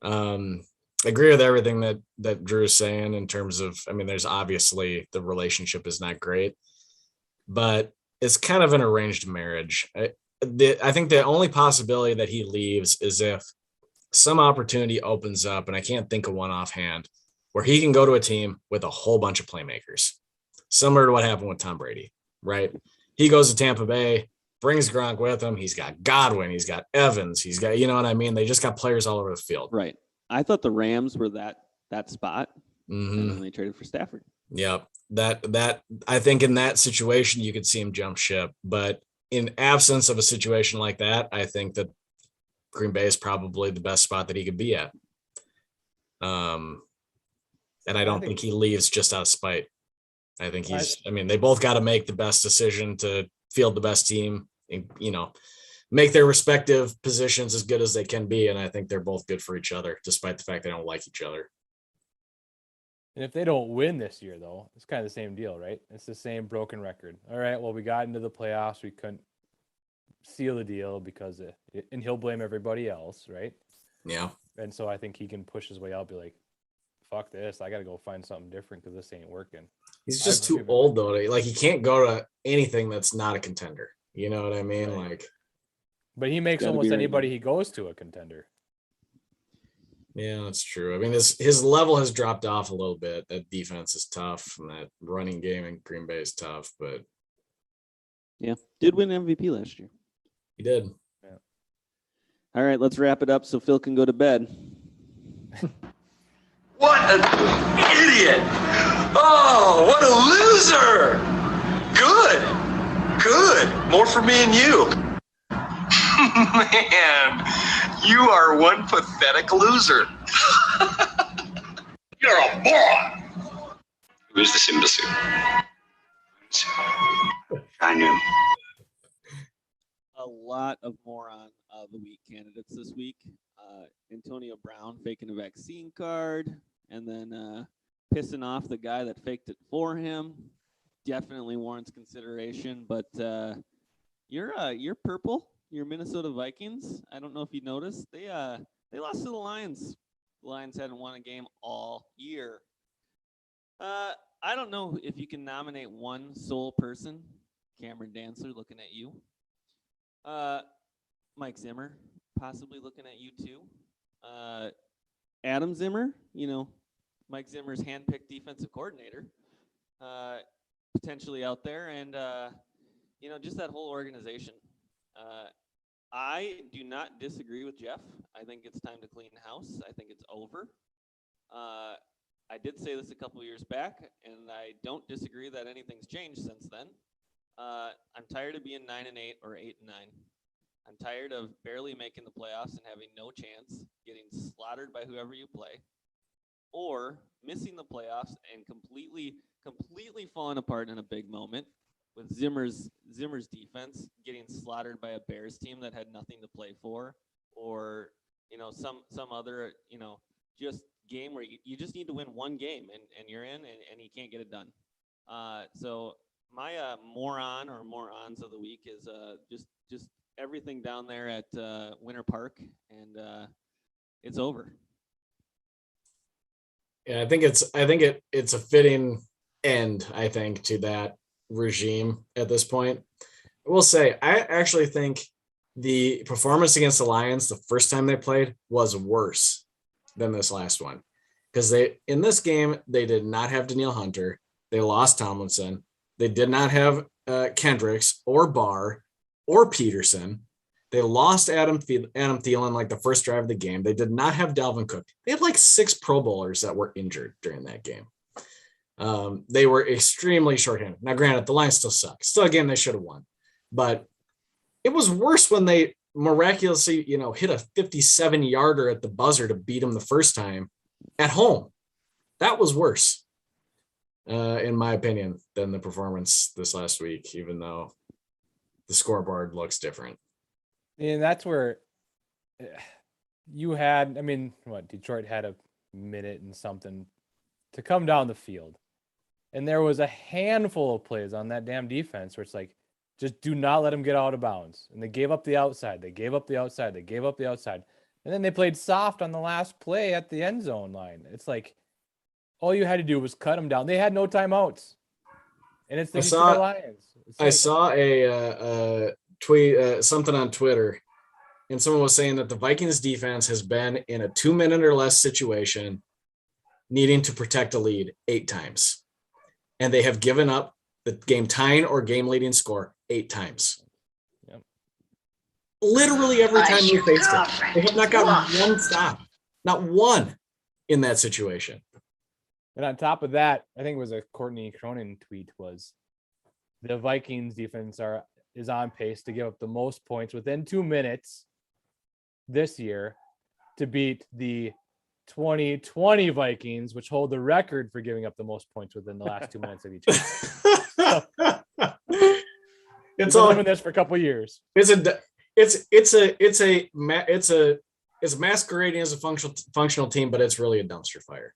Agree with everything that Drew is saying in terms of, I mean, there's obviously the relationship is not great, but it's kind of an arranged marriage. I think the only possibility that he leaves is if some opportunity opens up, and I can't think of one offhand, where he can go to a team with a whole bunch of playmakers, similar to what happened with Tom Brady, right? He goes to Tampa Bay, brings Gronk with him. He's got Godwin. He's got Evans. He's got, you know what I mean? They just got players all over the field. Right. I thought the Rams were that spot, Mm-hmm. and then they traded for Stafford. Yep. That I think in that situation, you could see him jump ship. But in absence of a situation like that, I think that Green Bay is probably the best spot that he could be at. And I don't think he leaves just out of spite. I think they both got to make the best decision to field the best team and, make their respective positions as good as they can be. And I think they're both good for each other, despite the fact they don't like each other. And if they don't win this year, though, it's kind of the same deal, right? It's the same broken record. All right, well, we got into the playoffs. We couldn't seal the deal because and he'll blame everybody else, right? Yeah. And so I think he can push his way out, be like, fuck this. I got to go find something different because this ain't working. He's just too old, though. Like, he can't go to anything that's not a contender. You know what I mean? Right. Like, but he makes almost anybody he goes to a contender. yeah, that's true. I mean, his level has dropped off a little bit. That defense is tough, and that running game in Green Bay is tough. But Yeah. Did win MVP last year. he did. Yeah. All right, let's wrap it up so Phil can go to bed. What an idiot! Oh, what a loser! Good. More for me and you. Man, You are one pathetic loser. You're a moron. Who's this imbecile? I knew. A lot of moron of the week candidates this week. Antonio Brown faking a vaccine card and then pissing off the guy that faked it for him. Definitely warrants consideration. But you're purple. Your Minnesota Vikings. I don't know if you noticed. They lost to the Lions. The Lions hadn't won a game all year. I don't know if you can nominate one sole person. Cameron Dancer looking at you. Mike Zimmer possibly looking at you too. Adam Zimmer, Mike Zimmer's handpicked defensive coordinator, potentially out there, and just that whole organization. I do not disagree with Jeff. I think it's time to clean house. I think it's over. I did say this a couple of years back, and I don't disagree that anything's changed since then. I'm tired of being 9-8 or 8-9. I'm tired of barely making the playoffs and having no chance, getting slaughtered by whoever you play, or missing the playoffs and completely falling apart in a big moment with Zimmer's defense getting slaughtered by a Bears team that had nothing to play for, or some other just game where you just need to win one game and you're in and you can't get it done. So my moron or morons of the week is just everything down there at Winter Park, and it's over. Yeah, I think it's a fitting end, I think, to that regime at this point. I will say, I actually think the performance against the Lions the first time they played was worse than this last one, because in this game they did not have Danielle Hunter, they lost Tomlinson, they did not have Kendricks or Barr or Peterson. They lost Adam Thielen like the first drive of the game. They did not have Dalvin Cook. They had like 6 Pro Bowlers that were injured during that game. They were extremely shorthanded. Now, granted, the Lions still suck. Still a game they should have won. But it was worse when they miraculously, hit a 57-yarder at the buzzer to beat them the first time at home. That was worse, in my opinion, than the performance this last week, even though the scoreboard looks different. And that's where you had, Detroit had a minute and something to come down the field. And there was a handful of plays on that damn defense where it's like, just do not let them get out of bounds. And they gave up the outside. They gave up the outside. They gave up the outside. And then they played soft on the last play at the end zone line. It's like, all you had to do was cut them down. They had no timeouts. And it's the Detroit Lions. I saw a tweet, something on Twitter, and someone was saying that the Vikings defense has been in a 2-minute or less situation needing to protect a lead 8 times. And they have given up the game tying or game leading score 8 times. Yep. Literally every time they faced it. They have not gotten one stop. Not one in that situation. And on top of that, I think it was a Courtney Cronin tweet, was the Vikings defense is on pace to give up the most points within 2 minutes this year to beat the 2020 Vikings, which hold the record for giving up the most points within the last 2 minutes of each game. It's all in this for a couple of years. It's masquerading as a functional team, but it's really a dumpster fire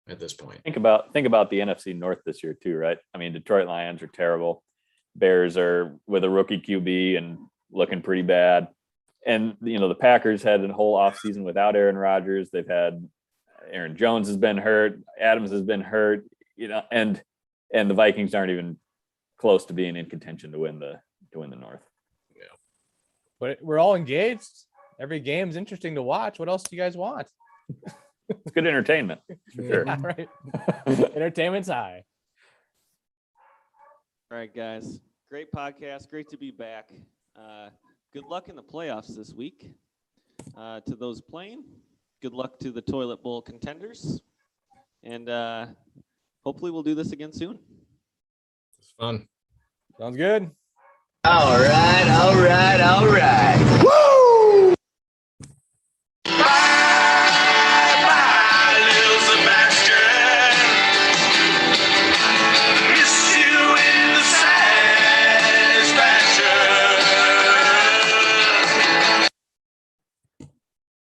at this point. Think about the NFC North this year too, right? I mean, Detroit Lions are terrible. Bears are with a rookie QB and looking pretty bad. And, the Packers had a whole offseason without Aaron Rodgers. They've had Aaron Jones has been hurt. Adams has been hurt, and the Vikings aren't even close to being in contention to win the North. Yeah. But we're all engaged. Every game's interesting to watch. What else do you guys want? It's good entertainment. For sure. Yeah, right. Entertainment's high. All right, guys. Great podcast. Great to be back. Good luck in the playoffs this week. To those playing, good luck to the Toilet Bowl contenders. And hopefully we'll do this again soon. It's fun. Sounds good. All right. Woo!